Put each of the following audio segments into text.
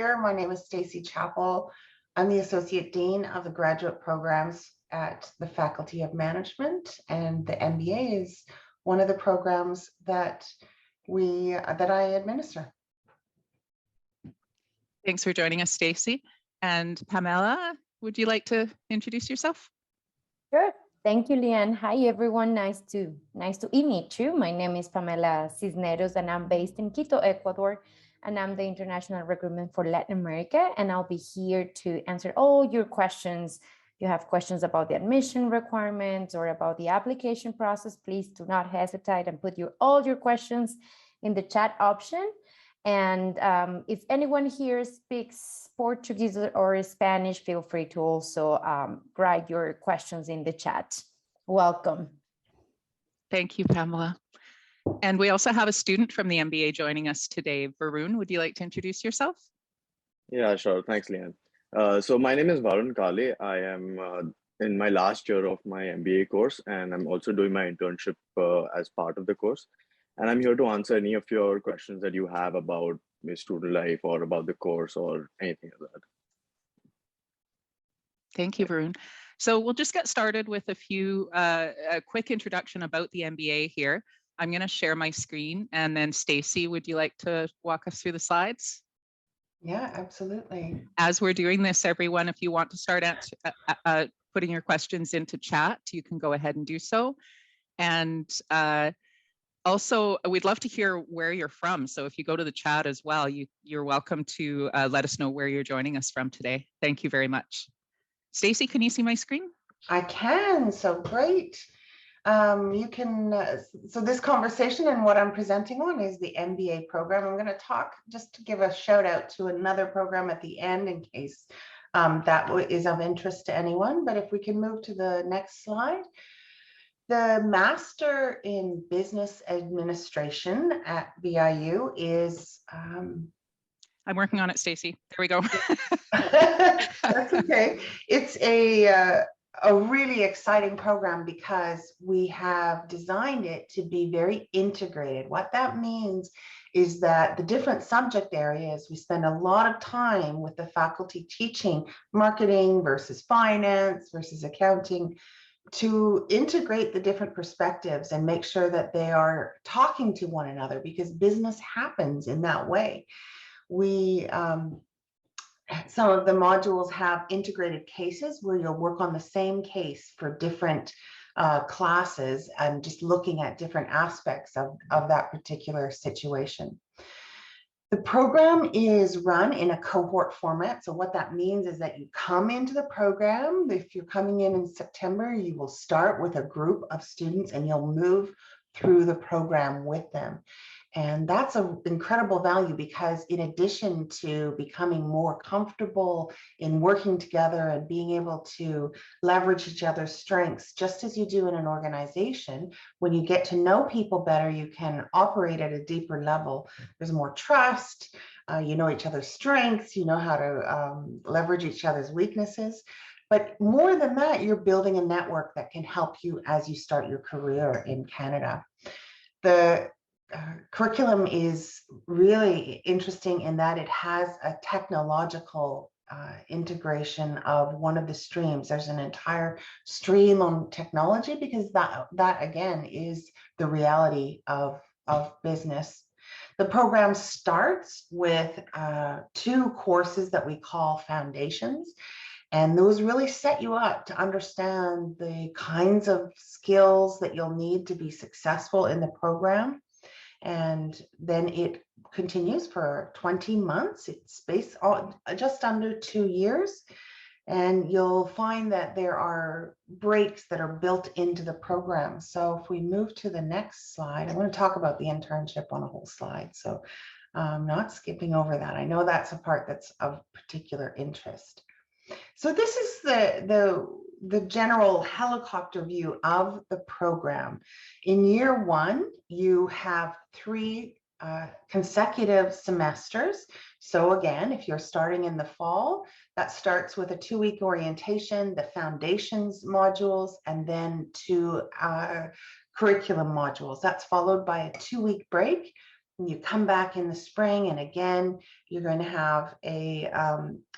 My name is Stacie Chappell. I'm the Associate Dean of the Graduate Programs at the Faculty of Management, and the MBA is one of the programs that I administer. Thanks for joining us, Stacie. And Pamela, would you like to introduce yourself? Sure. Thank you, Leanne. Hi, everyone. Nice to meet you. My name is Pamela Cisneros, and I'm based in Quito, Ecuador, and I'm the International Recruitment for Latin America. And I'll be here to answer all your questions. If you have questions about the admission requirements or about the application process, please do not hesitate and put all your questions in the chat option. And if anyone here speaks Portuguese or Spanish, feel free to also write your questions in the chat. Welcome. Thank you, Pamela. And we also have a student from the MBA joining us today. Varun, would you like to introduce yourself? Yeah, sure. Thanks, Leanne. So my name is Varun Kale. I am in my last year of my MBA course, and I'm also doing my internship as part of the course. And I'm here to answer any of your questions that you have about my student life or about the course or anything like that. Thank you, Varun. So we'll just get started with a quick introduction about the MBA here. I'm going to share my screen, and then Stacie, would you like to walk us through the slides? Yeah, absolutely. As we're doing this, everyone, if you want to start putting your questions into chat, you can go ahead and do so. And also, we'd love to hear where you're from. So if you go to the chat as well, you're welcome to let us know where you're joining us from today. Thank you very much. Stacie, can you see my screen? I can, so great. You can, so this conversation and what I'm presenting on is the MBA program. I'm going to talk, just to give a shout out to another program at the end in case that is of interest to anyone. But if we can move to the next slide. The Master in Business Administration at VIU is... I'm working on it, Stacie. There we go. That's okay. It's a really exciting program because we have designed it to be very integrated. What that means is that the different subject areas, we spend a lot of time with the faculty teaching marketing versus finance versus accounting, to integrate the different perspectives and make sure that they are talking to one another, because business happens in that way. Some of the modules have integrated cases where you'll work on the same case for different classes and just looking at different aspects of that particular situation. The program is run in a cohort format. So what that means is that you come into the program. If you're coming in September, you will start with a group of students and you'll move through the program with them. And that's an incredible value, because in addition to becoming more comfortable in working together and being able to leverage each other's strengths, just as you do in an organization, when you get to know people better, you can operate at a deeper level. There's more trust, you know each other's strengths, you know how to leverage each other's weaknesses. But more than that, you're building a network that can help you as you start your career in Canada. The curriculum is really interesting in that it has a technological integration of one of the streams. There's an entire stream on technology, because that again is the reality of business. The program starts with 2 courses that we call foundations. And those really set you up to understand the kinds of skills that you'll need to be successful in the program. And then it continues for 20 months. It's based on just under 2 years. And you'll find that there are breaks that are built into the program. So if we move to the next slide, I want to talk about the internship on a whole slide. So I'm not skipping over that. I know that's a part that's of particular interest. So this is the general helicopter view of the program. In year 1, you have 3 consecutive semesters. So again, if you're starting in the fall, that starts with a 2-week orientation, the foundations modules, and then 2 curriculum modules. That's followed by a 2-week break You come back in the spring, and again, you're going to have a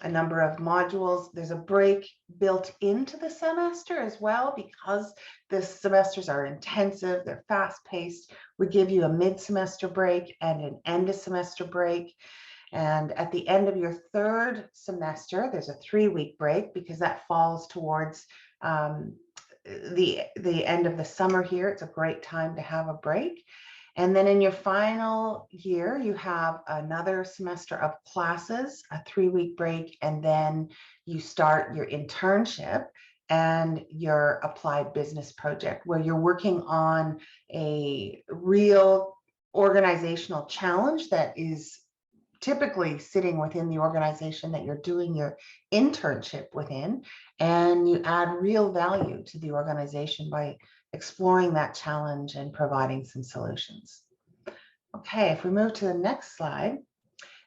number of modules. There's a break built into the semester as well, because the semesters are intensive, they're fast-paced. We give you a mid-semester break and an end-of-semester break. And at the end of your third semester, there's a 3-week break, because that falls towards the end of the summer here. It's a great time to have a break. And then in your final year, you have another semester of classes, a 3-week break, and then you start your internship and your applied business project, where you're working on a real organizational challenge that is typically sitting within the organization that you're doing your internship within, and you add real value to the organization by exploring that challenge and providing some solutions. Okay, if we move to the next slide,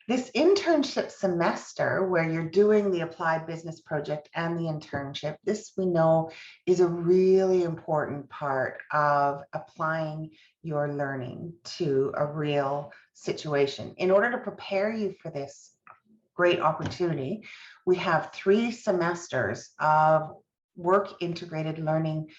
this internship semester where you're doing the applied business project and the internship, this we know is a really important part of applying your learning to a real situation. In order to prepare you for this great opportunity, we have 3 semesters of work integrated learning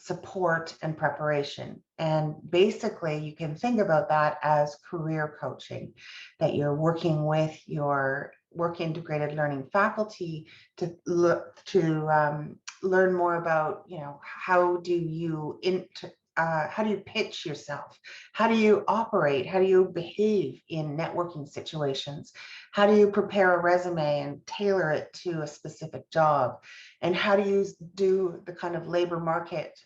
support and preparation. And basically you can think about that as career coaching, that you're working with your work integrated learning faculty to learn more about, you know, how do you pitch yourself? How do you operate? How do you behave in networking situations? How do you prepare a resume and tailor it to a specific job? And how do you do the kind of labor market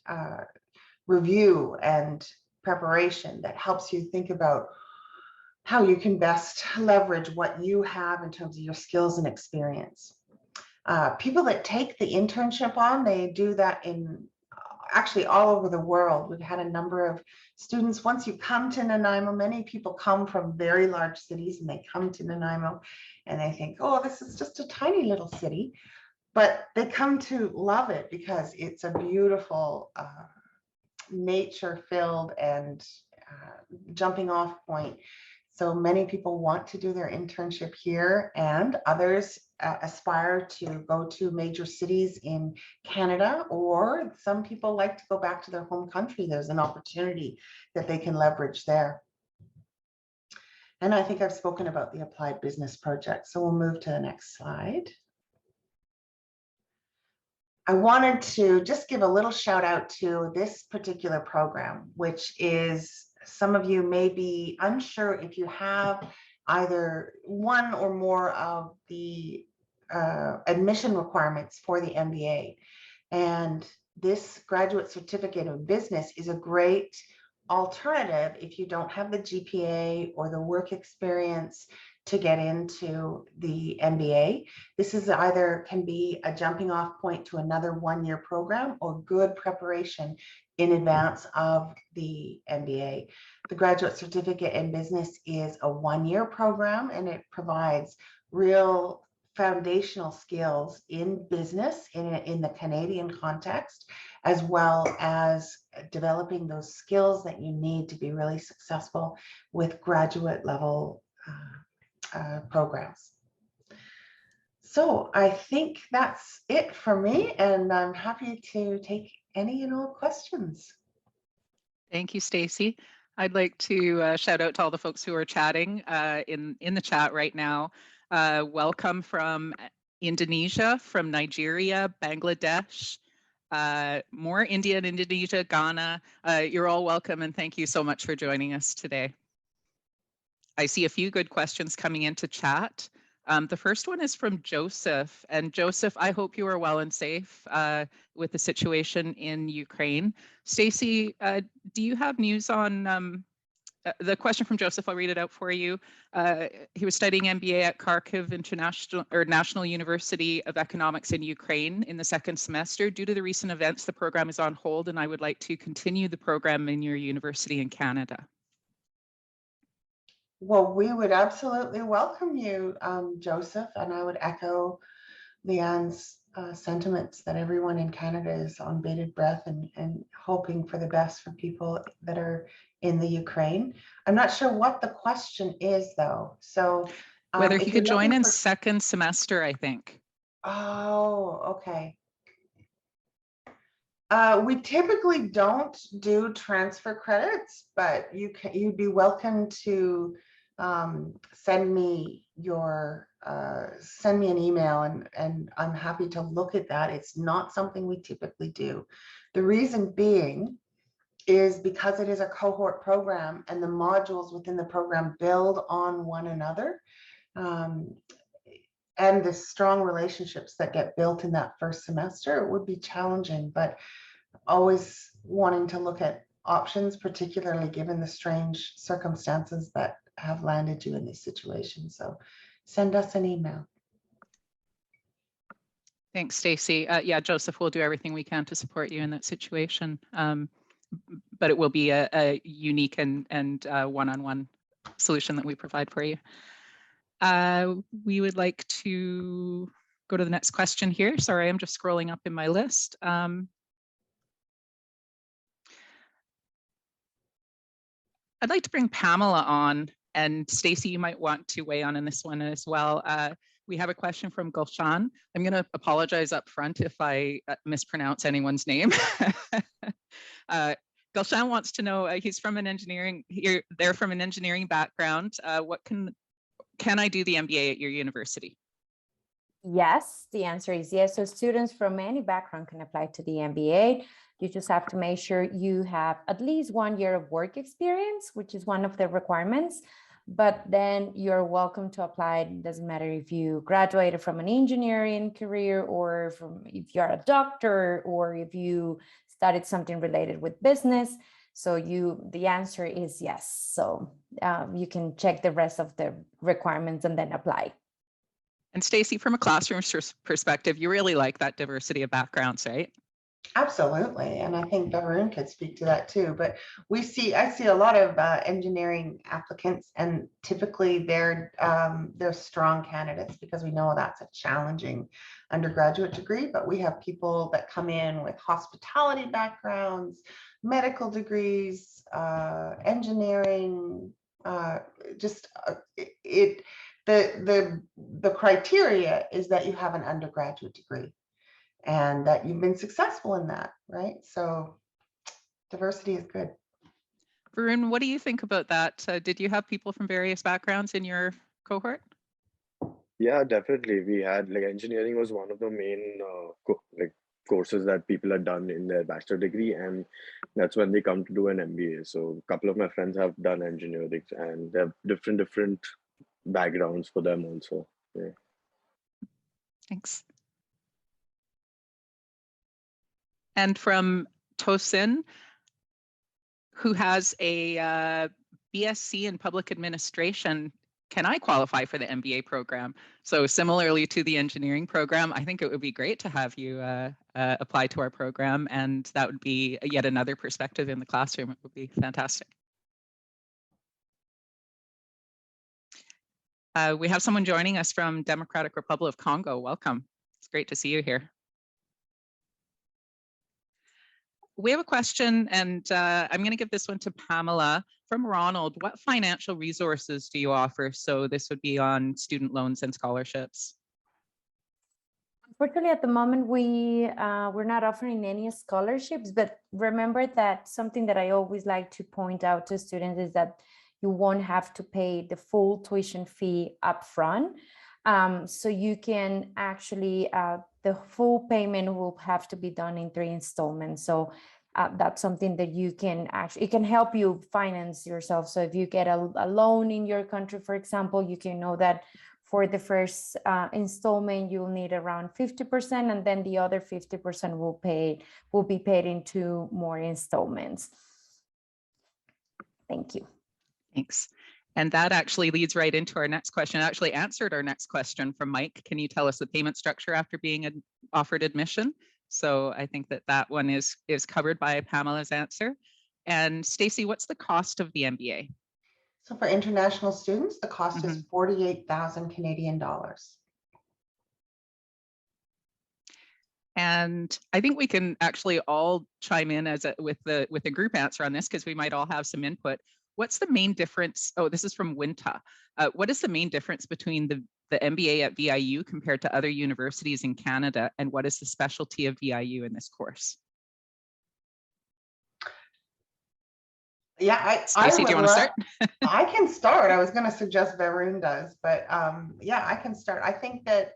review and preparation that helps you think about how you can best leverage what you have in terms of your skills and experience? People that take the internship on, they do that in actually all over the world. We've had a number of students. Once you come to Nanaimo, many people come from very large cities, and they come to Nanaimo and they think, oh, this is just a tiny little city. But they come to love it because it's a beautiful, nature-filled and jumping off point. So many people want to do their internship here, and others aspire to go to major cities in Canada, or some people like to go back to their home country. There's an opportunity that they can leverage there. And I think I've spoken about the applied business project, so we'll move to the next slide. I wanted to just give a little shout out to this particular program, which is, some of you may be unsure if you have either one or more of the admission requirements for the MBA. And this graduate certificate of business is a great alternative if you don't have the GPA or the work experience to get into the MBA. This is either can be a jumping off point to another 1-year program, or good preparation in advance of the MBA. The graduate certificate in business is a 1-year program, and it provides real foundational skills in business in the Canadian context, as well as developing those skills that you need to be really successful with graduate level programs. So I think that's it for me, and I'm happy to take any and all questions. Thank you, Stacie. I'd like to shout out to all the folks who are chatting in the chat right now. Welcome from Indonesia, from Nigeria, Bangladesh, more India and Indonesia, Ghana. You're all welcome, and thank you so much for joining us today. I see a few good questions coming into chat. The first one is from Joseph. And Joseph, I hope you are well and safe with the situation in Ukraine. Stacie, do you have news on the question from Joseph? I'll read it out for you. He was studying MBA at Kharkiv National University of Economics in Ukraine in the 2nd semester. Due to the recent events, the program is on hold, and I would like to continue the program in your university in Canada. Well, we would absolutely welcome you, Joseph, and I would echo Leanne's sentiments that everyone in Canada is on bated breath and hoping for the best for people that are in the Ukraine. I'm not sure what the question is though. So Whether if he you're could join looking in for- second semester, I think. Oh, okay. We typically don't do transfer credits, but you'd be welcome to send me an email and I'm happy to look at that. It's not something we typically do. The reason being is because it is a cohort program and the modules within the program build on one another. And the strong relationships that get built in that first semester, it would be challenging, but always wanting to look at options, particularly given the strange circumstances that have landed you in this situation. So send us an email. Thanks, Stacie. Yeah, Joseph, we'll do everything we can to support you in that situation. But it will be a unique and one-on-one solution that we provide for you. We would like to go to the next question here. Sorry, I'm just scrolling up in my list. I'd like to bring Pamela on, and Stacie, you might want to weigh in this one as well. We have a question from Gulshan. I'm going to apologize up front if I mispronounce anyone's name. Gulshan wants to know, he's from an engineering, they're from an engineering background. What can I do the MBA at your university? Yes, the answer is yes. So students from any background can apply to the MBA. You just have to make sure you have at least 1 year of work experience, which is one of the requirements. But then you're welcome to apply. It doesn't matter if you graduated from an engineering career or if you're a doctor or if you studied something related with business. So the answer is yes. So you can check the rest of the requirements and then apply. And Stacie, from a classroom perspective, you really like that diversity of backgrounds, right? Absolutely, and I think Varun could speak to that too. But I see a lot of engineering applicants, and typically they're strong candidates because we know that's a challenging undergraduate degree. But we have people that come in with hospitality backgrounds, medical degrees, engineering. The criteria is that you have an undergraduate degree and that you've been successful in that, right? So diversity is good. Varun, what do you think about that? Did you have people from various backgrounds in your cohort? Yeah, definitely. We had engineering was one of the main courses that people had done in their bachelor degree, and that's when they come to do an MBA. So a couple of my friends have done engineering, and they have different backgrounds for them also. Yeah. Thanks. And from Tosin, who has a BSc in public administration, can I qualify for the MBA program? So similarly to the engineering program, I think it would be great to have you apply to our program, and that would be yet another perspective in the classroom. It would be fantastic. We have someone joining us from Democratic Republic of Congo. Welcome. It's great to see you here. We have a question, and I'm going to give this one to Pamela. From Ronald, what financial resources do you offer? So this would be on student loans and scholarships. Unfortunately, at the moment, we're not offering any scholarships, but remember that something that I always like to point out to students is that you won't have to pay the full tuition fee upfront. So you can actually, the full payment will have to be done in 3 installments. So that's something that you can actually, it can help you finance yourself. So if you get a loan in your country, for example, you can know that for the first installment, you'll need around 50%, and then the other 50% will be paid in 2 more installments. Thank you. Thanks. And that actually leads right into our next question. It actually answered our next question from Mike. Can you tell us the payment structure after being offered admission? So I think that one is covered by Pamela's answer. And Stacie, what's the cost of the MBA? So for international students, the cost is 48,000 Canadian dollars. And I think we can actually all chime in with a group answer on this, because we might all have some input. What's the main difference? Oh, this is from Winta. What is the main difference between the MBA at VIU compared to other universities in Canada? And what is the specialty of VIU in this course? Yeah, Stacie, do you want to start? I can start. I was going to suggest Varun does, but yeah, I can start. I think that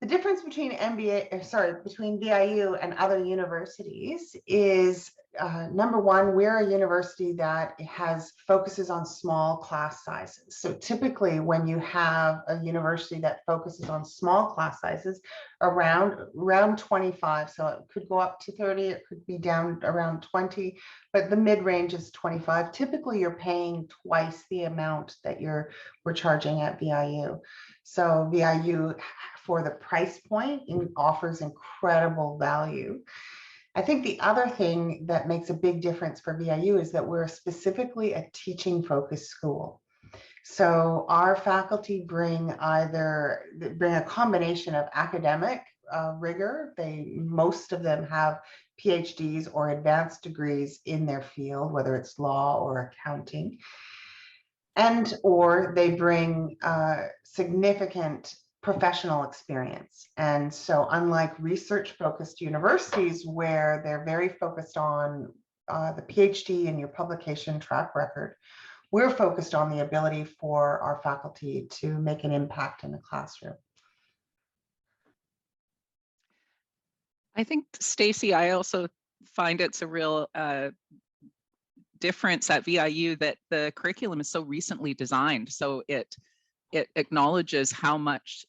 the difference between between VIU and other universities is number one, we're a university that focuses on small class sizes. So typically when you have a university that focuses on small class sizes around 25, so it could go up to 30, it could be down around 20, but the mid-range is 25. Typically you're paying twice the amount that we're charging at VIU. So VIU, for the price point, offers incredible value. I think the other thing that makes a big difference for VIU is that we're specifically a teaching focused school. So our faculty bring a combination of academic rigor. Most of them have PhDs or advanced degrees in their field, whether it's law or accounting, or they bring significant professional experience. And so unlike research-focused universities where they're very focused on the PhD and your publication track record, we're focused on the ability for our faculty to make an impact in the classroom. I think, Stacie, I also find it's a real difference at VIU that the curriculum is so recently designed. So it acknowledges how much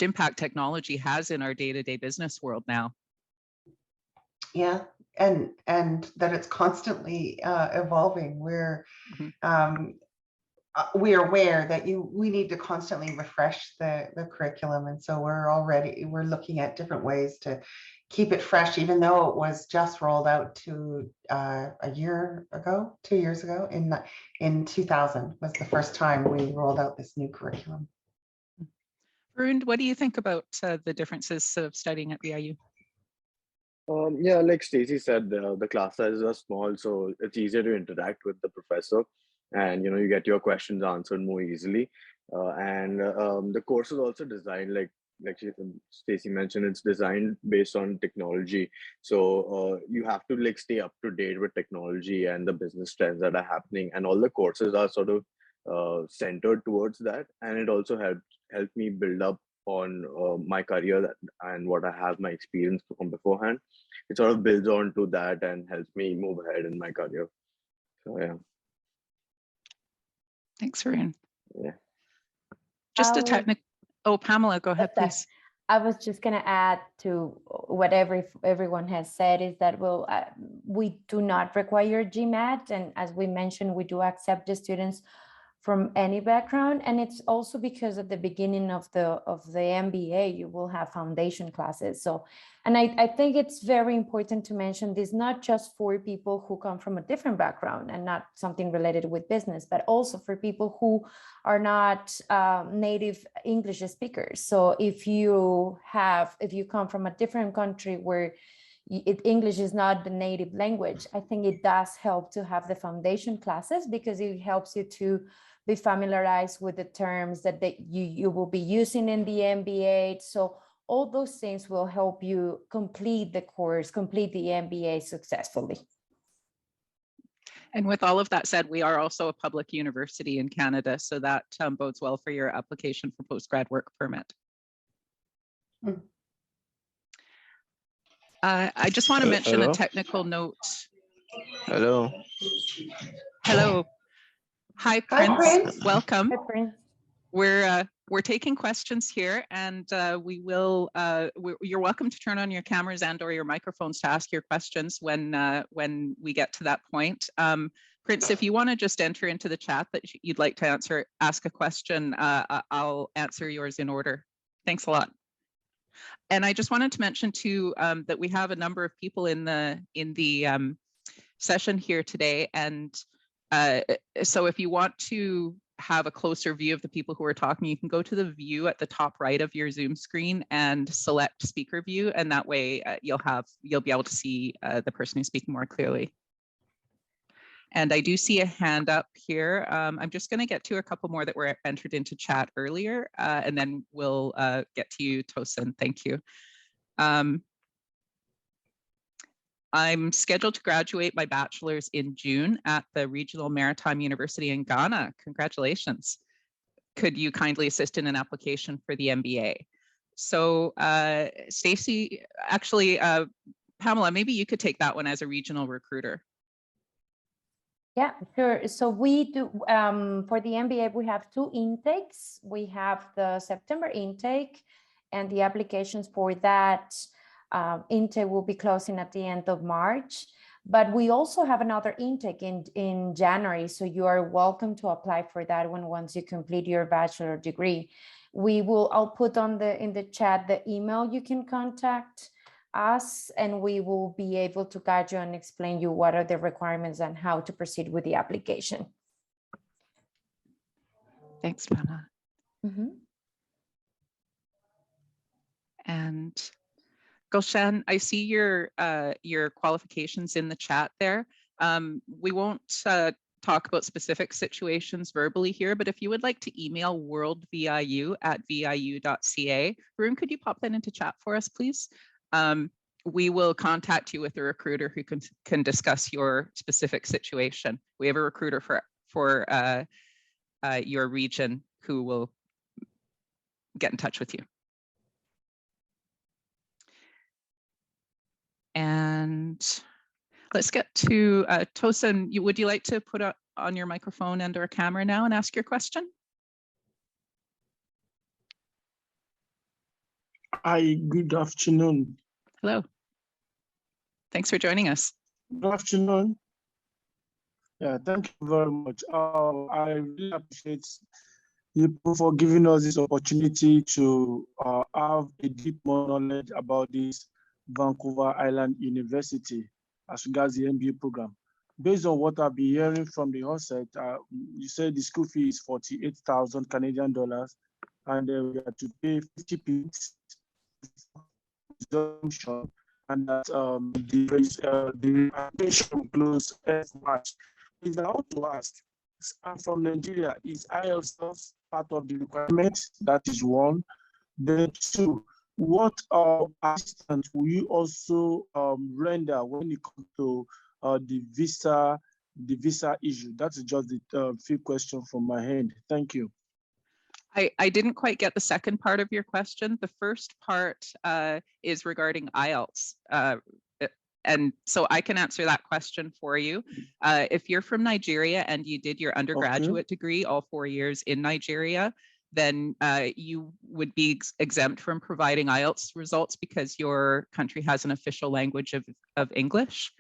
impact technology has in our day-to-day business world now. Yeah, and that it's constantly evolving. We are aware that we need to constantly refresh the curriculum, and so we're looking at different ways to keep it fresh, even though it was just rolled out to 2 years ago. In 2000 was the first time we rolled out this new curriculum. Varun, what do you think about the differences of studying at VIU? Yeah, like Stacie said, the class sizes are small, so it's easier to interact with the professor, and you get your questions answered more easily. And the course is also designed like Stacie mentioned, it's designed based on technology. So you have to stay up to date with technology and the business trends that are happening, and all the courses are sort of centered towards that. And it also helped me build up on my career and what I have my experience from beforehand. It sort of builds on to that and helps me move ahead in my career. So yeah. Thanks, Varun. Yeah. Just a technical. Oh, Pamela, go ahead, please. I was just going to add to what everyone has said is that we do not require GMAT, and as we mentioned, we do accept the students from any background, and it's also because at the beginning of the MBA you will have foundation classes. So, and I think it's very important to mention this, not just for people who come from a different background and not something related with business, but also for people who are not native English speakers. So if you come from a different country where English is not the native language, I think it does help to have the foundation classes, because it helps you to be familiarized with the terms that you will be using in the MBA. So all those things will help you complete the course, complete the MBA successfully. And with all of that said, we are also a public university in Canada, so that bodes well for your application for postgrad work permit. I just want to mention a technical note. Hello. Hello. Hi, Prince. Hi, Prince. Welcome. Hi, Prince. We're taking questions here, and you're welcome to turn on your cameras and/or your microphones to ask your questions when we get to that point. Prince, if you want to just enter into the chat that you'd like to ask a question, I'll answer yours in order. Thanks a lot. And I just wanted to mention too that we have a number of people in the session here today, and so if you want to have a closer view of the people who are talking, you can go to the view at the top right of your Zoom screen and select speaker view, and that way you'll be able to see the person who's speaking more clearly. And I do see a hand up here. I'm just going to get to a couple more that were entered into chat earlier, and then we'll get to you, Tosin. Thank you. I'm scheduled to graduate my bachelor's in June at the Regional Maritime University in Ghana. Congratulations. Could you kindly assist in an application for the MBA? So Stacie, actually, Pamela, maybe you could take that one as a regional recruiter. Yeah, sure. So we do, for the MBA, we have 2 intakes. We have the September intake, and the applications for that intake will be closing at the end of March. But we also have another intake in January, so you are welcome to apply for that one once you complete your bachelor degree. I'll put on in the chat the email you can contact us, and we will be able to guide you and explain you what are the requirements and how to proceed with the application. Thanks, Pamela. Mm-hmm. And Gulshan, I see your qualifications in the chat there. We won't talk about specific situations verbally here, but if you would like to email worldviu@viu.ca, Varun, could you pop that into chat for us, please? We will contact you with a recruiter who can discuss your specific situation. We have a recruiter for your region who will get in touch with you. And let's get to Tosin. Would you like to put on your microphone and or camera now and ask your question? Hi, good afternoon. Hello. Thanks for joining us. Good afternoon. Yeah, thank you very much. I really appreciate you for giving us this opportunity to have a deep knowledge about this Vancouver Island University as regards the MBA program. Based on what I've been hearing from the onset, you said the school fee is 48,000 Canadian dollars, and we have to pay 50p and that the application will close next March. Is I want to ask, I'm from Nigeria, is IELTS part of the requirement? That is one. Then 2, what assistance will you also render when it comes to the visa issue? That's just the few questions from my hand. Thank you. I didn't quite get the second part of your question. The first part is regarding IELTS. And so I can answer that question for you. If you're from Nigeria and you did your undergraduate degree all 4 years in Nigeria, then you would be exempt from providing IELTS results because your country has an official language of English.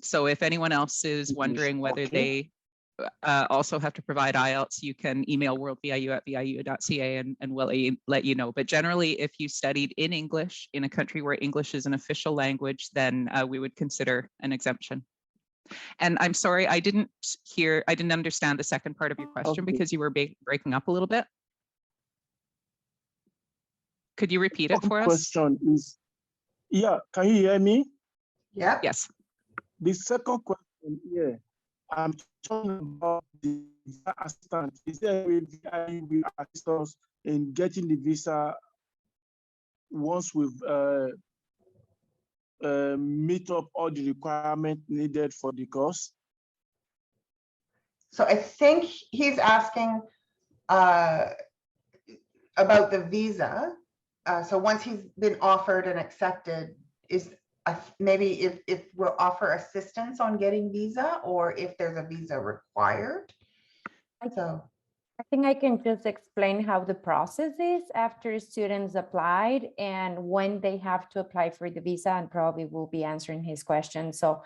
So if anyone else is wondering whether they also have to provide IELTS, you can email worldviu@viu.ca and we'll let you know. But generally, if you studied in English in a country where English is an official language, then we would consider an exemption. And I'm sorry, I didn't understand the second part of your question because you were breaking up a little bit. Could you repeat it for us? Question is, yeah, can you hear me? Yeah. Yes. The second question, yeah, I'm talking about the visa assistance. Is there a way VIU will assist us in getting the visa once we've meet up all the requirements needed for the course? So I think he's asking about the visa. So once he's been offered and accepted, is maybe if we'll offer assistance on getting visa or if there's a visa required. So I think I can just explain how the process is after students applied and when they have to apply for the visa, and probably will be answering his question. So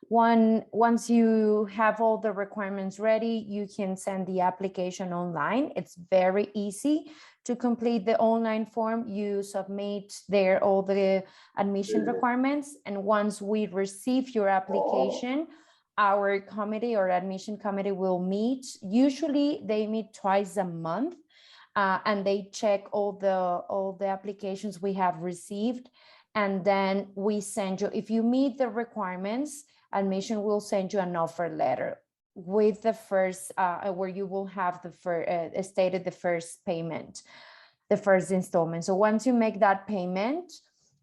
once you have all the requirements ready, you can send the application online. It's very easy to complete the online form. You submit there all the admission requirements, and once we receive your application, our committee or admission committee will meet. Usually they meet twice a month, and they check all the applications we have received. And then we send you, if you meet the requirements, admission will send you an offer letter with the first, where you will have the first, stated the first payment, the first installment. So once you make that payment,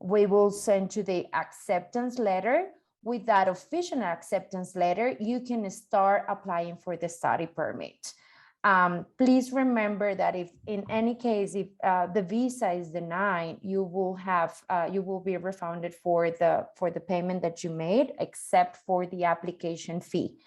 we will send you the acceptance letter. With that official acceptance letter, you can start applying for the study permit. Please remember that if in any case, if the visa is denied, you will be refunded for the payment that you made, except for the application fee.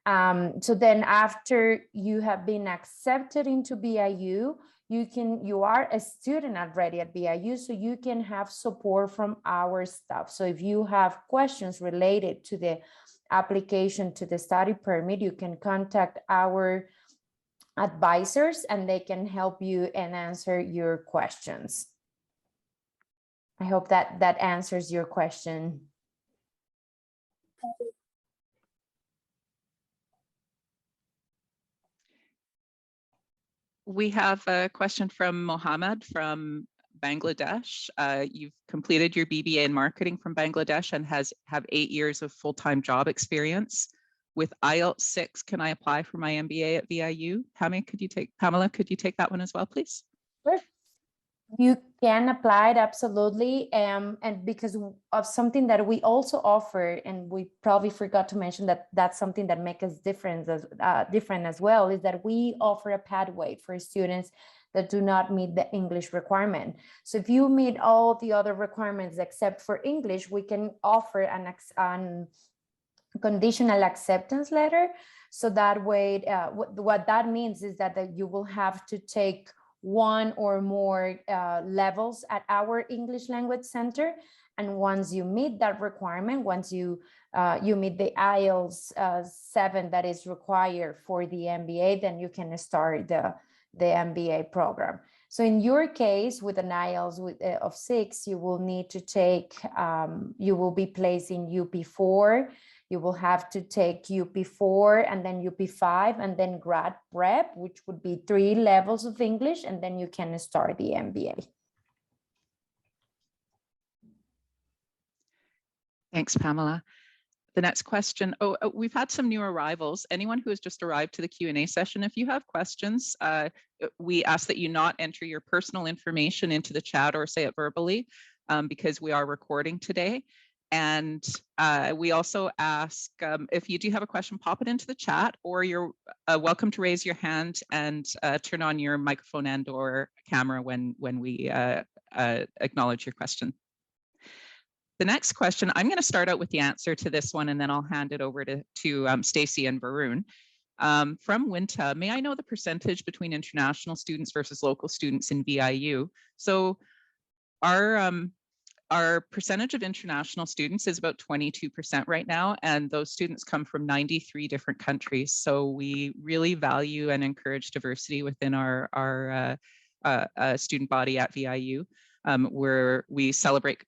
So then after you have been accepted into VIU, you are a student already at VIU, so you can have support from our staff. So if you have questions related to the application to the study permit, you can contact our advisors and they can help you and answer your questions. I hope that answers your question. We have a question from Mohammed from Bangladesh. You've completed your BBA in marketing from Bangladesh and have 8 years of full-time job experience. With IELTS 6, can I apply for my MBA at VIU? Pamela, could you take that one as well, please? Sure. You can apply it, absolutely. And because of something that we also offer, and we probably forgot to mention that that's something that makes us different as well, is that we offer a pathway for students that do not meet the English requirement. So if you meet all the other requirements except for English, we can offer an conditional acceptance letter. So that way, what that means is that you will have to take one or more levels at our English language center. And once you meet that requirement, once you meet the IELTS 7 that is required for the MBA, then you can start the MBA program. So in your case, with an IELTS of 6, you will need to take, you will be placed in UP4. You will have to take UP4 and then UP5 and then grad prep, which would be 3 levels of English, and then you can start the MBA. Thanks, Pamela. The next question, we've had some new arrivals. Anyone who has just arrived to the Q&A session, if you have questions, we ask that you not enter your personal information into the chat or say it verbally, because we are recording today. And we also ask, if you do have a question, pop it into the chat, or you're welcome to raise your hand and turn on your microphone and or camera when we acknowledge your question. The next question, I'm going to start out with the answer to this one, and then I'll hand it over to Stacie and Varun. From Winta, may I know the percentage between international students versus local students in VIU? So our percentage of international students is about 22% right now, and those students come from 93 different countries. So we really value and encourage diversity within our student body at VIU, where we celebrate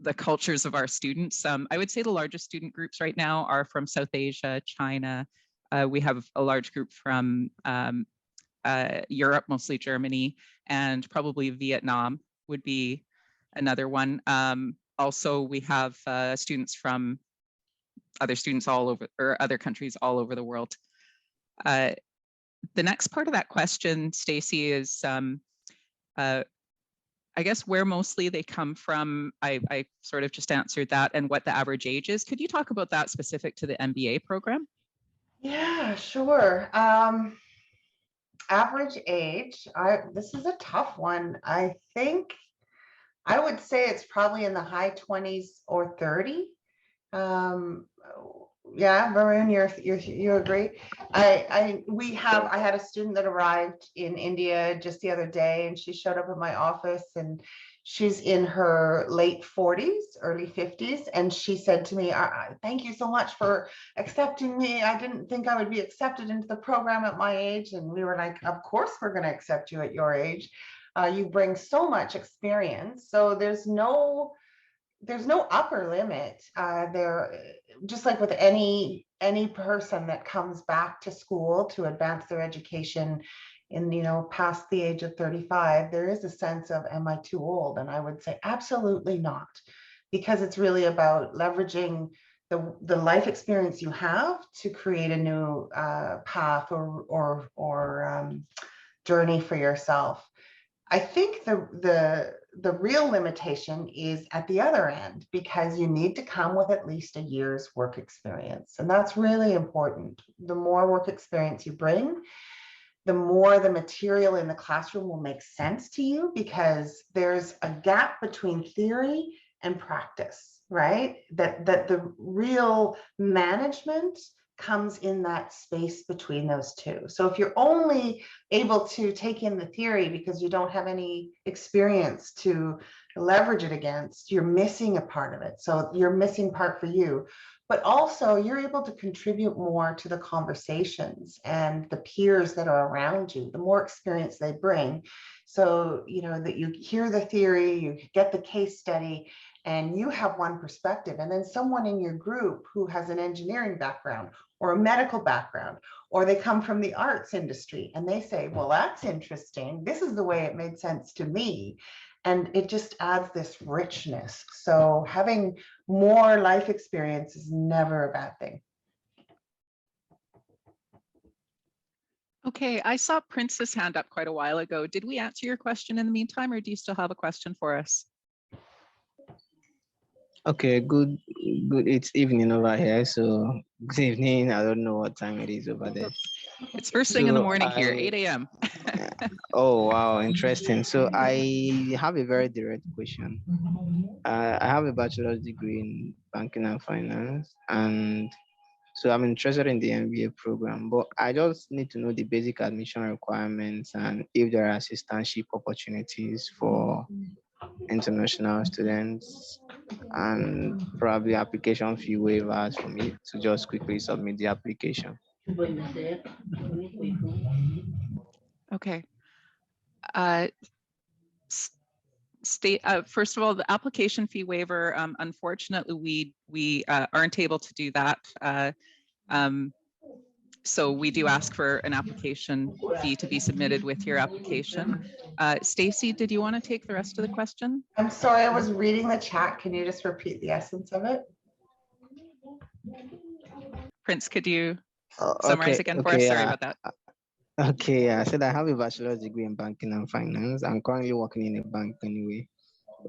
the cultures of our students. I would say the largest student groups right now are from South Asia, China. We have a large group from Europe, mostly Germany, and probably Vietnam would be another one. Also, we have students from other countries all over the world. The next part of that question, Stacie, is I guess where mostly they come from. I sort of just answered that, and what the average age is. Could you talk about that specific to the MBA program? Yeah, sure. Average age, this is a tough one. I think I would say it's probably in the high 20s or 30. Yeah, Varun, you agree? I had a student that arrived in India just the other day, and she showed up at my office, and she's in her late 40s, early 50s, and she said to me, "Thank you so much for accepting me. I didn't think I would be accepted into the program at my age." And we were like, "Of course we're going to accept you at your age. You bring so much experience." So there's no there's no upper limit. There, just like with any person that comes back to school to advance their education in, you know, past the age of 35, there is a sense of, am I too old? And I would say absolutely not, because it's really about leveraging the life experience you have to create a new path or journey for yourself. I think the real limitation is at the other end, because you need to come with at least a year's work experience. And that's really important. The more work experience you bring, the more the material in the classroom will make sense to you, because there's a gap between theory and practice, right? That the real management comes in that space between those two. So if you're only able to take in the theory because you don't have any experience to leverage it against, you're missing a part of it. So you're missing part for you, but also you're able to contribute more to the conversations and the peers that are around you, the more experience they bring. So, you know, that you hear the theory, you get the case study, and you have one perspective, and then someone in your group who has an engineering background or a medical background, or they come from the arts industry, and they say, well, that's interesting. This is the way it made sense to me. And it just adds this richness. So having more life experience is never a bad thing. Okay, I saw Prince's hand up quite a while ago. Did we answer your question in the meantime, or do you still have a question for us? Okay, good. It's evening over here, so good evening. I don't know what time it is over there. It's first thing in the So morning here, 8 a.m. Oh, wow, interesting. So I have a very direct question. I have a bachelor's degree in banking and finance, and so I'm interested in the MBA program, but I just need to know the basic admission requirements and if there are assistantship opportunities for international students, and probably application fee waivers for me to just quickly submit the application. Okay. First of all, the application fee waiver, unfortunately, we aren't able to do that. So we do ask for an application fee to be submitted with your application. Stacie, did you want to take the rest of the question? I'm sorry, I was reading the chat. Can you just repeat the essence of it? Prince, could you summarize again for us? Sorry about that. Okay, I said I have a bachelor's degree in banking and finance. I'm currently working in a bank anyway,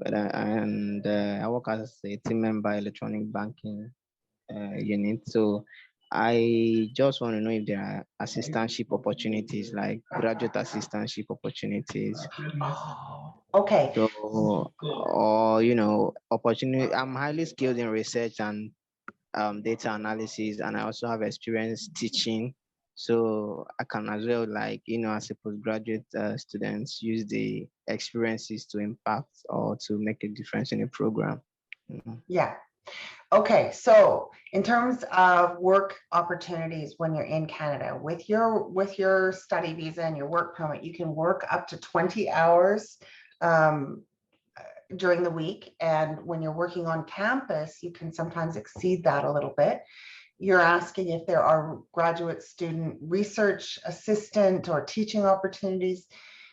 but I work as a team member electronic banking unit. So I just want to know if there are assistantship opportunities, like graduate assistantship opportunities. Okay. So, or opportunity. I'm highly skilled in research and data analysis, and I also have experience teaching. So I can as well, as a postgraduate students, use the experiences to impact or to make a difference in a program. Yeah. Okay, so in terms of work opportunities when you're in Canada, with your study visa and your work permit, you can work up to 20 hours during the week. And when you're working on campus, you can sometimes exceed that a little bit. You're asking if there are graduate student research assistant or teaching opportunities.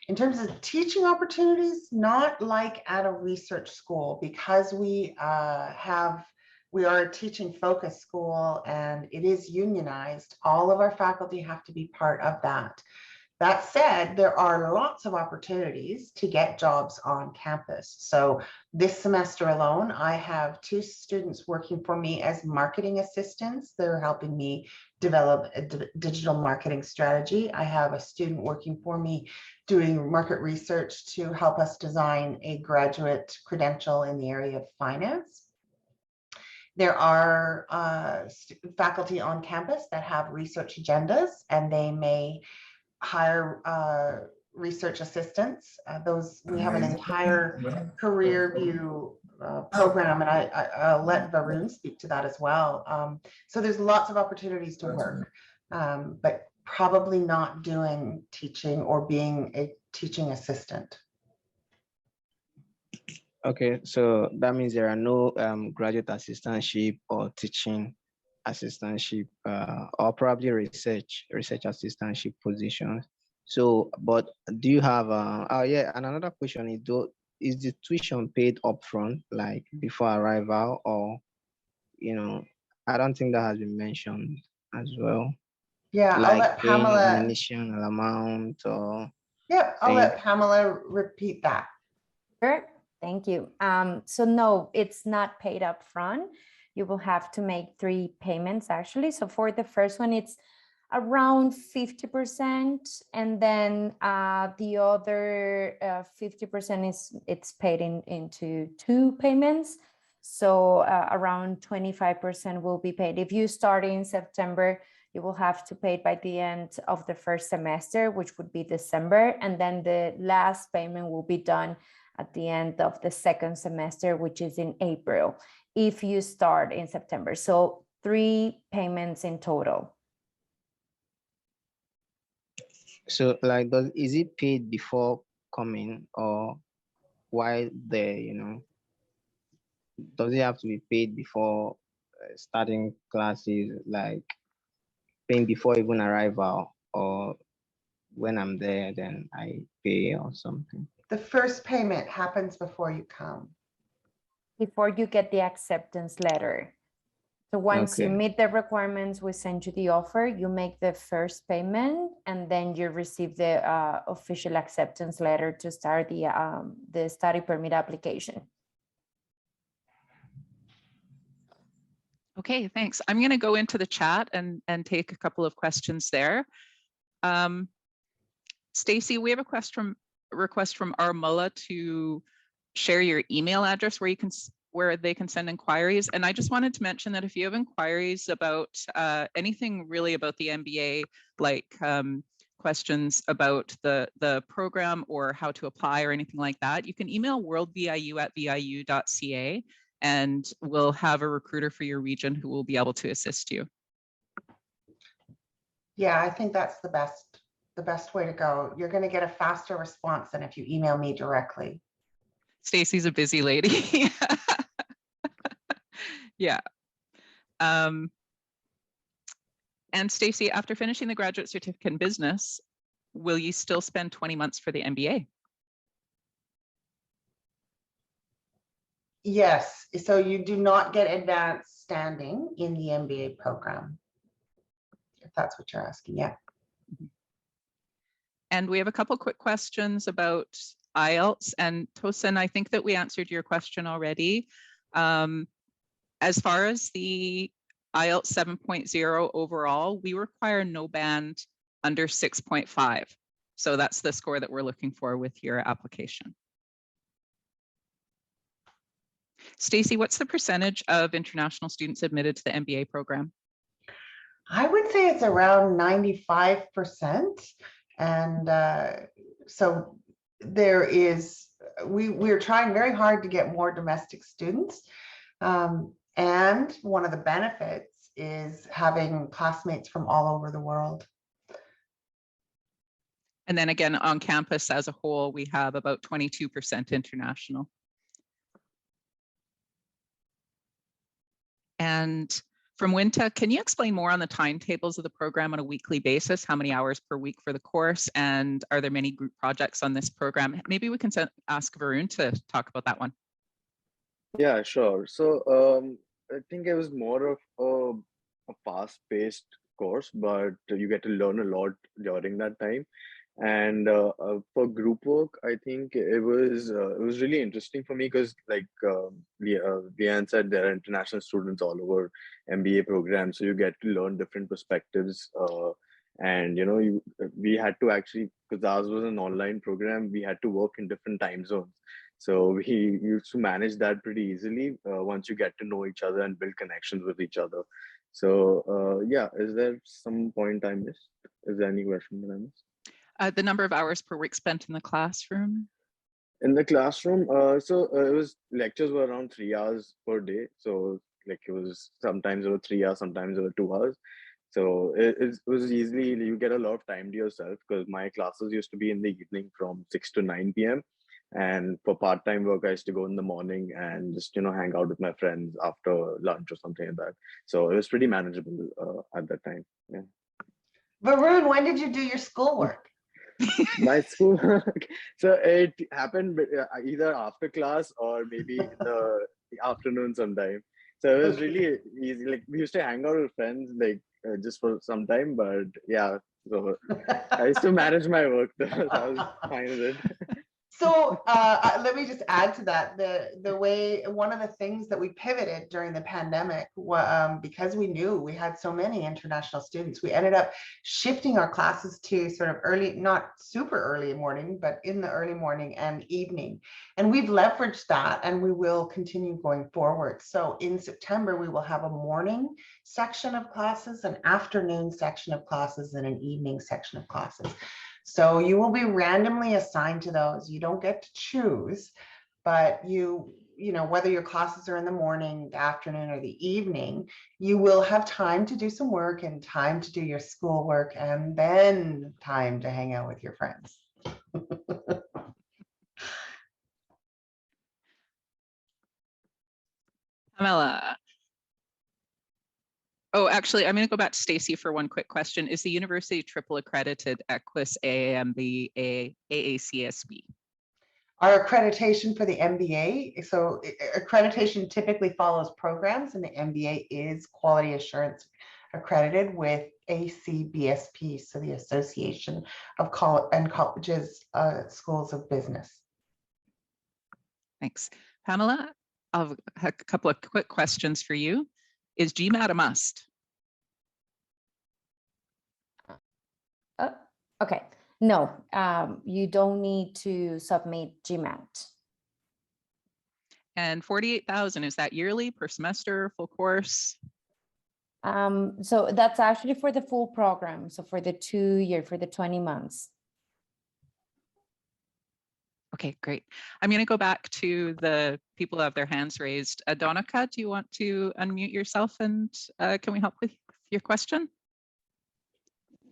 In terms of teaching opportunities, not like at a research school, because we are a teaching focused school and it is unionized. All of our faculty have to be part of that. That said, there are lots of opportunities to get jobs on campus. So this semester alone, I have 2 students working for me as marketing assistants. They're helping me develop a digital marketing strategy. I have a student working for me doing market research to help us design a graduate credential in the area of finance. There are faculty on campus that have research agendas, and they may hire research assistants. We have an entire career view program, and I'll let Varun speak to that as well. So there's lots of opportunities to work, but probably not doing teaching or being a teaching assistant. Okay, so that means there are no graduate assistantship or teaching assistantship or probably research assistantship positions. So, but do you have oh yeah, and another question is the tuition paid upfront, like before arrival, or I don't think that has been mentioned as well. Yeah, I'll Like let paying an Pamela. initial amount or Yep, I'll paying. let Pamela repeat that. Sure, thank you. So no, it's not paid up front. You will have to make 3 payments actually. So for the first one, it's around 50%, and then the other 50% it's paid into 2 payments. So around 25% will be paid. If you start in September, you will have to pay by the end of the first semester, which would be December, and then the last payment will be done at the end of the second semester, which is in April, if you start in September. So 3 payments in total. So like, is it paid before coming or while there, does it have to be paid before starting classes, like paying before even arrival, or when I'm there, then I pay or something? The first payment happens before you come. Before you get the acceptance letter. So once you Okay. meet the requirements, we send you the offer, you make the first payment, and then you receive the official acceptance letter to start the study permit application. Okay, thanks. I'm going to go into the chat and take a couple of questions there. Stacie, we have a request from Armula to share your email address where they can send inquiries. And I just wanted to mention that if you have inquiries about anything really about the MBA, like questions about the program or how to apply or anything like that, you can email worldviu@viu.ca, and we'll have a recruiter for your region who will be able to assist you. Yeah, I think that's the best way to go. You're going to get a faster response than if you email me directly. Stacie's a busy lady. Yeah. And Stacie, after finishing the graduate certificate in business, will you still spend 20 months for the MBA? Yes, so you do not get advanced standing in the MBA program, if that's what you're asking. Yeah. And we have a couple quick questions about IELTS. And Tosin, I think that we answered your question already. As far as the IELTS 7.0 overall, we require no band under 6.5. So that's the score that we're looking for with your application. Stacie, what's the percentage of international students admitted to the MBA program? I would say it's around 95%. And so there is, we're trying very hard to get more domestic students. And one of the benefits is having classmates from all over the world. And then again, on campus as a whole, we have about 22% international. And from Winta, can you explain more on the timetables of the program on a weekly basis? How many hours per week for the course? And are there many group projects on this program? Maybe we can ask Varun to talk about that one. Yeah, sure. So I think it was more of a fast-paced course, but you get to learn a lot during that time. And for group work, I think it was really interesting for me because, like Leanne said, there are international students all over MBA programs, so you get to learn different perspectives. And we had to actually, because ours was an online program, we had to work in different time zones. So we used to manage that pretty easily once you get to know each other and build connections with each other. So yeah, is there some point I missed? Is there any question that I missed? The number of hours per week spent in the classroom? In the classroom, it was lectures were around 3 hours per day. So like it was sometimes over 3 hours, sometimes over 2 hours. So it was easily, you get a lot of time to yourself because my classes used to be in the evening from 6 to 9 p.m. And for part-time work, I used to go in the morning and just, hang out with my friends after lunch or something like that. So it was pretty manageable at that time. Yeah. Varun, when did you do your schoolwork? My school, so it happened either after class or maybe in the afternoon sometime. So it was really easy. Like we used to hang out with friends, like just for some time. But yeah, so I used to manage my work. So I was fine with it. So let me just add to that. The way, one of the things that we pivoted during the pandemic, because we knew we had so many international students, we ended up shifting our classes to sort of early, not super early morning, but in the early morning and evening. And we've leveraged that, and we will continue going forward. So in September, we will have a morning section of classes, an afternoon section of classes, and an evening section of classes. So you will be randomly assigned to those. You don't get to choose, but whether your classes are in the morning, the afternoon, or the evening, you will have time to do some work and time to do your schoolwork, and then time to hang out with your friends. Pamela. Oh, actually, I'm going to go back to Stacie for one quick question. Is the university triple accredited EQUIS, AAMB, AACSB? Our accreditation for the MBA, so accreditation typically follows programs, and the MBA is quality assurance accredited with ACBSP, so the Association of Colleges, Schools of Business. Thanks. Pamela, I'll have a couple of quick questions for you. Is GMAT a must? Okay, no, you don't need to submit GMAT. And 48,000, is that yearly, per semester, full course? So that's actually for the full program. So for the 2 year, for the 20 months. Okay, great. I'm going to go back to the people who have their hands raised. Adonika, do you want to unmute yourself, and can we help with your question?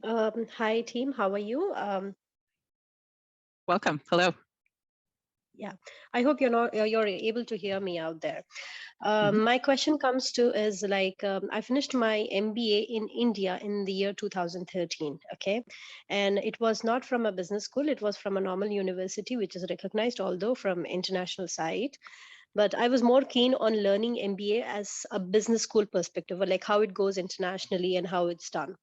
Hi, team. How are you? Welcome. Hello. Yeah, I hope you're able to hear me out there. My question comes to is like, I finished my MBA in India in the year 2013, okay? And it was not from a business school, it was from a normal university, which is recognized, although from international side. But I was more keen on learning MBA as a business school perspective, or like how it goes internationally and how it's done.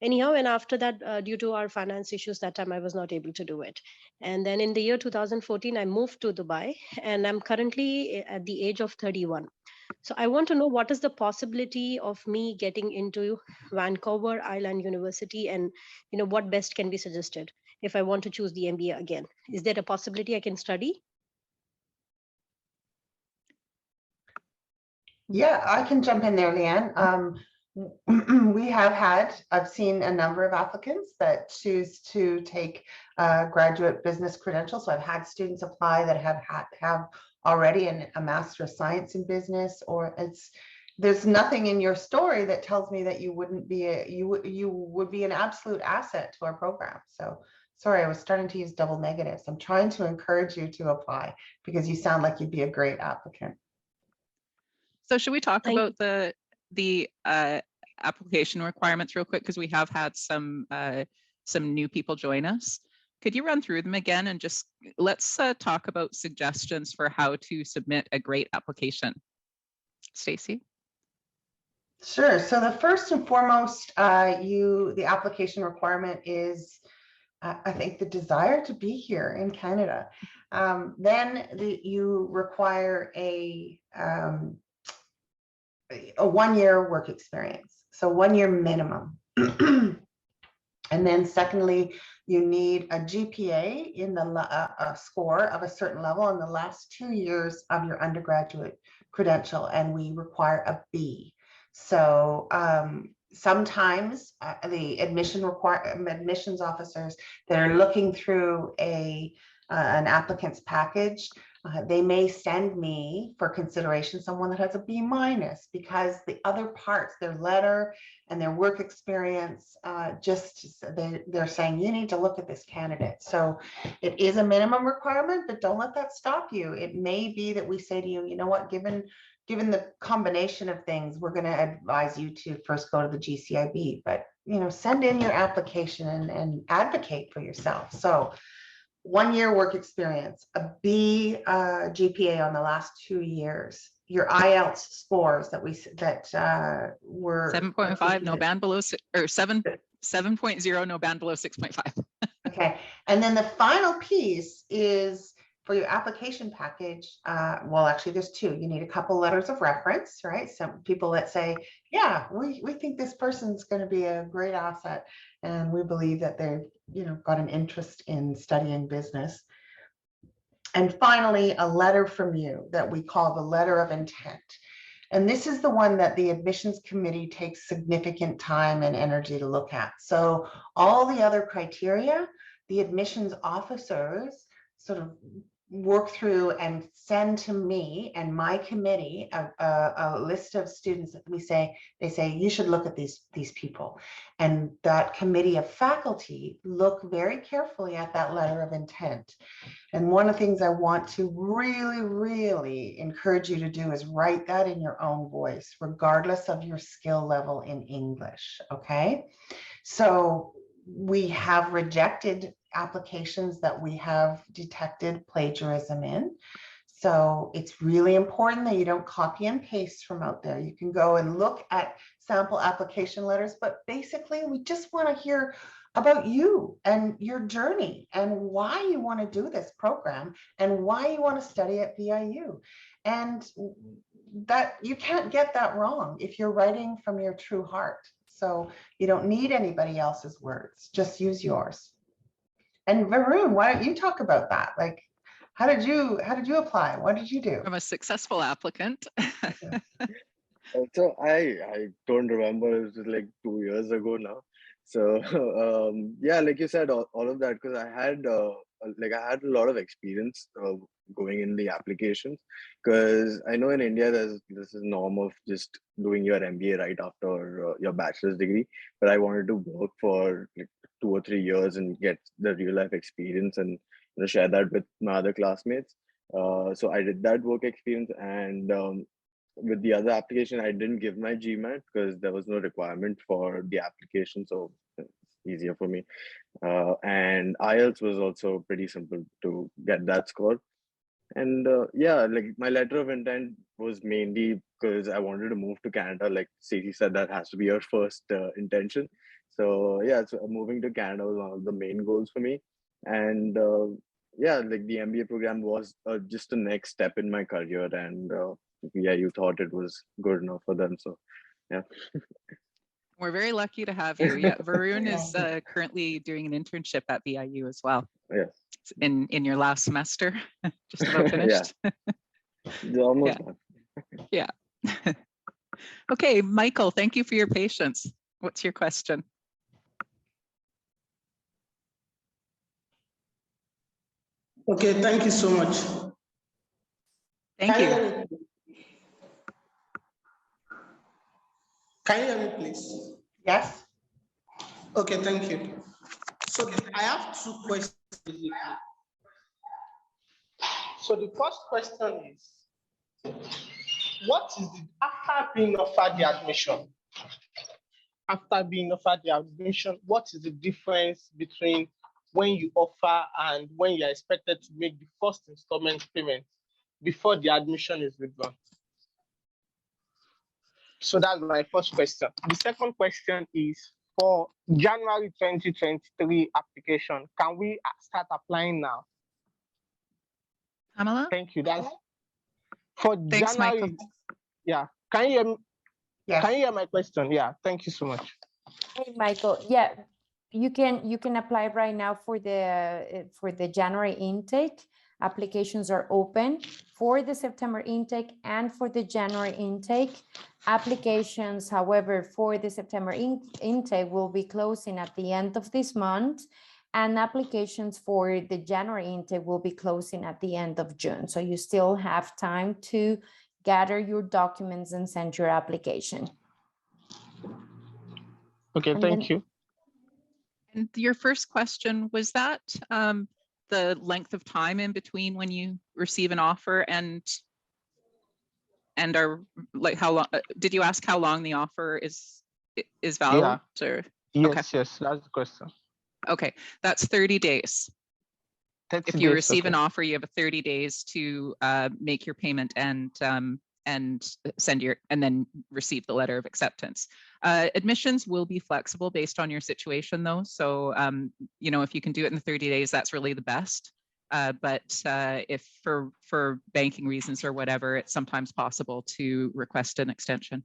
Anyhow, and after that, due to our finance issues that time, I was not able to do it. And then in the year 2014, I moved to Dubai, and I'm currently at the age of 31. So I want to know, what is the possibility of me getting into Vancouver Island University, and what best can be suggested if I want to choose the MBA again? Is there a possibility I can study? Yeah, I can jump in there, Leanne. I've seen a number of applicants that choose to take graduate business credentials. So I've had students apply that have already a Master of Science in Business, or there's nothing in your story that tells me that you wouldn't be you would be an absolute asset to our program. So sorry, I was starting to use double negatives. I'm trying to encourage you to apply because you sound like you'd be a great applicant. So should we talk about the application requirements real quick, because we have had some new people join us. Could you run through them again, and just let's talk about suggestions for how to submit a great application? Stacie? Sure. So the first and foremost, the application requirement is, I think, the desire to be here in Canada. Then you require a 1 year work experience, so 1 year minimum. And then secondly, you need a GPA in a score of a certain level in the last 2 years of your undergraduate credential, and we require a B. So sometimes the admissions officers that are looking through an applicant's package They may send me for consideration someone that has a B- because the other parts, their letter and their work experience, they're saying you need to look at this candidate. So it is a minimum requirement, but don't let that stop you. It may be that we say to you, you know what, given the combination of things, we're going to advise you to first go to the GCIB, but send in your application and advocate for yourself. So 1 year work experience, a B GPA on the last 2 years, your IELTS scores that were 7.5, no band below 6, or 7.0, no band below 6.5. Okay, and then the final piece is for your application package. Well, actually, there's two. You need a couple letters of reference, right? Some people that say, yeah, we think this person's going to be a great asset, and we believe that they've got an interest in studying business. And finally, a letter from you that we call the letter of intent. And this is the one that the admissions committee takes significant time and energy to look at. So all the other criteria, the admissions officers sort of work through and send to me and my committee a list of students that they say you should look at these people, and that committee of faculty look very carefully at that letter of intent. And one of the things I want to really encourage you to do is write that in your own voice, regardless of your skill level in English. Okay, so we have rejected applications that we have detected plagiarism in. So it's really important that you don't copy and paste from out there. You can go and look at sample application letters, but basically we just want to hear about you and your journey and why you want to do this program and why you want to study at VIU. And that you can't get that wrong if you're writing from your true heart. So you don't need anybody else's words, just use yours. And Varun, why don't you talk about that? Like, how did you apply? What did you do? I'm a successful applicant. So I don't remember, it was like 2 years ago now. So yeah, like you said, all of that, because I had a lot of experience going in the applications, because I know in India there's this is norm of just doing your MBA right after your bachelor's degree, but I wanted to work for like 2 or 3 years and get the real life experience and share that with my other classmates. So I did that work experience, and with the other application, I didn't give my GMAT because there was no requirement for the application, so it's easier for me. And IELTS was also pretty simple to get that score. And yeah, like my letter of intent was mainly because I wanted to move to Canada. Like Stacie said, that has to be your first intention. So yeah, so moving to Canada was one of the main goals for me. And yeah, like the MBA program was just the next step in my career, and yeah, you thought it was good enough for them. So yeah. We're very lucky to have you. Yeah, Varun is currently doing an internship at VIU as well. Yes. In your last semester, just about finished. Yeah. Almost done. Yeah. Okay, Michael, thank you for your patience. What's your question? Okay, thank you so much. Thank you. Can you hear me, please? Yes. Okay, thank you. So I have 2 questions. So the first question is, what is after being offered the admission? After being offered the admission, what is the difference between when you offer and when you are expected to make the first installment payment before the admission is withdrawn? So that's my first question. The second question is, for January 2023 application, can we start applying now? Pamela? Thank you. That's for Thanks, January. Michael. Yeah. Can you hear me? Yes. Can you hear my question? Yeah. Thank you so much. Hey, Michael. Yeah, you can apply right now for the January intake. Applications are open for the September intake and for the January intake. Applications, however, for the September intake will be closing at the end of this month, And applications for the January intake will be closing at the end of June. So you still have time to gather your documents and send your application. Okay, And thank then- you. And your first question, was that the length of time in between when you receive an offer and are like how long, did you ask how long the offer is valid? Or Yes, okay. yes, that's the question. Okay, that's 30 days. 30 If you days, receive okay. an offer, you have 30 days to make your payment and send your, and then receive the letter of acceptance. Admissions will be flexible based on your situation though. So, you know, if you can do it in 30 days, that's really the best. But if for banking reasons or whatever, it's sometimes possible to request an extension.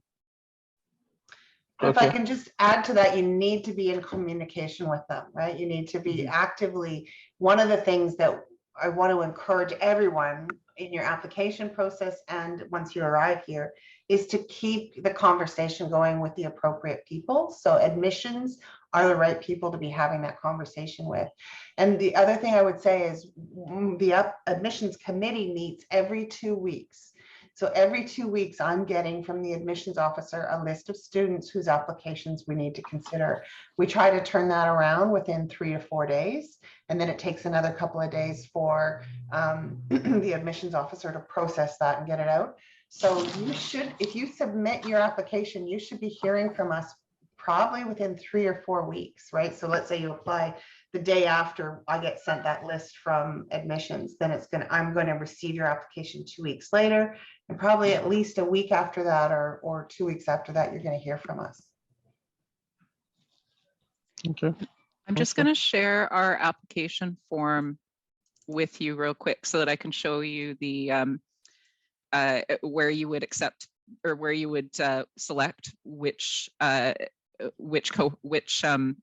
If I can just add to that, you need to be in communication with them, right? You need to be actively, one of the things that I want to encourage everyone in your application process and once you arrive here is to keep the conversation going with the appropriate people. So admissions are the right people to be having that conversation with. And the other thing I would say is the admissions committee meets every 2 weeks. So every 2 weeks, I'm getting from the admissions officer a list of students whose applications we need to consider. We try to turn that around within 3 to 4 days, and then it takes another couple of days for the admissions officer to process that and get it out. So you should, if you submit your application, you should be hearing from us probably within 3 or 4 weeks, right? So let's say you apply the day after I get sent that list from admissions, then I'm going to receive your application 2 weeks later, and probably at least a week after that or 2 weeks after that, you're going to hear from us. Okay. I'm just going to share our application form with you real quick so that I can show you the where you would accept or where you would select which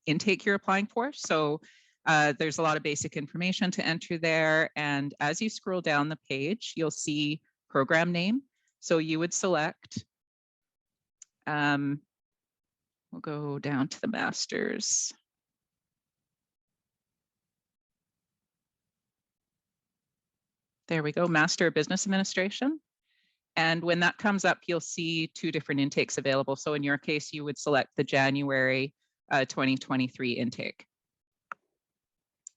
intake you're applying for. So there's a lot of basic information to enter there. And as you scroll down the page, you'll see program name. So you would select, we'll go down to the master's. There we go, Master of Business Administration. And when that comes up, you'll see 2 different intakes available. So in your case, you would select the January 2023 intake.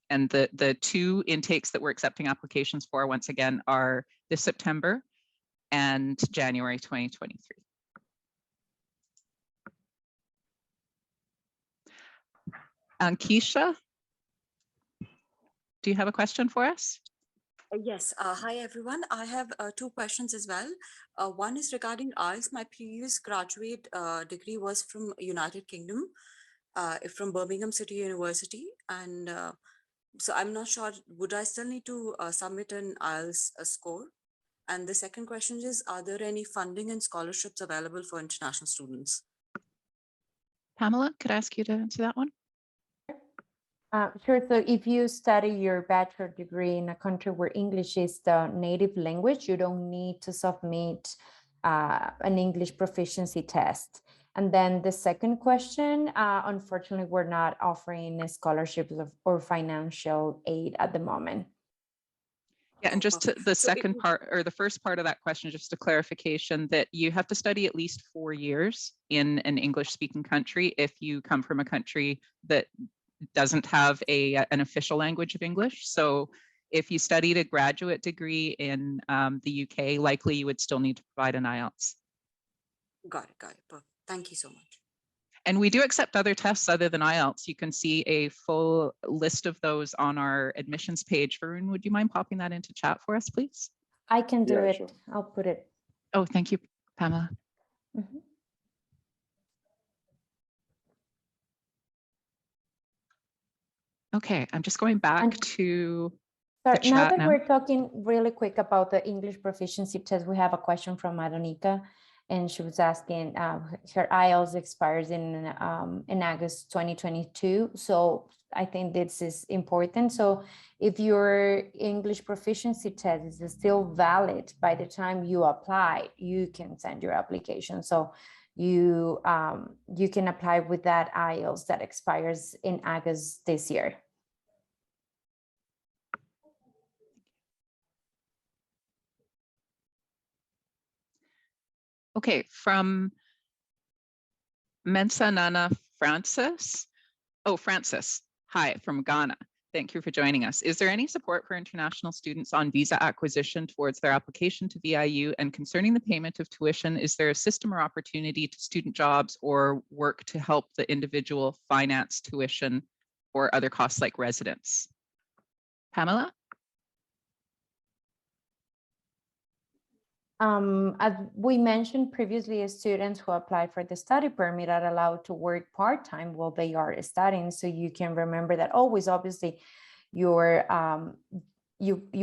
And the 2 intakes that we're accepting applications for, once again, are this September and January 2023. Keisha, do you have a question for us? Yes. Hi, everyone. I have 2 questions as well. One is regarding IELTS. My previous graduate degree was from United Kingdom, from Birmingham City University. And so I'm not sure, would I still need to submit an IELTS score? And the second question is, are there any funding and scholarships available for international students? Pamela, could I ask you to answer that one? Sure. So if you study your bachelor degree in a country where English is the native language, you don't need to submit an English proficiency test. And then the second question, unfortunately, we're not offering scholarships or financial aid at the moment. Yeah, and just to the second part or the first part of that question, just a clarification that you have to study at least 4 years in an English speaking country if you come from a country that doesn't have an official language of English. So if you studied a graduate degree in the UK, likely you would still need to provide an IELTS. Got it. Perfect. Thank you so much. And we do accept other tests other than IELTS. You can see a full list of those on our admissions page. Varun, would you mind popping that into chat for us, please? I can do it. Sure. I'll put it. Oh, thank you, Pamela. Mm-hmm. Okay, I'm just going back to the So now chat that we're talking really quick about the English proficiency test, we have a question from Adonika, and she was asking, her IELTS expires in August 2022. So I think this is important. So if your English proficiency test is still valid by the time you apply, you can send your application. So you can apply with that IELTS that expires in August this year. Okay, from Mensa Nana Francis. Oh, Francis. Hi, from Ghana. Thank you for joining us. Is there any support for international students on visa acquisition towards their application to VIU? And concerning the payment of tuition, is there a system or opportunity to student jobs or work to help the individual finance tuition or other costs like residence? Pamela? As we mentioned previously, students who apply for the study permit are allowed to work part-time while they are studying. So you can remember that always, obviously, you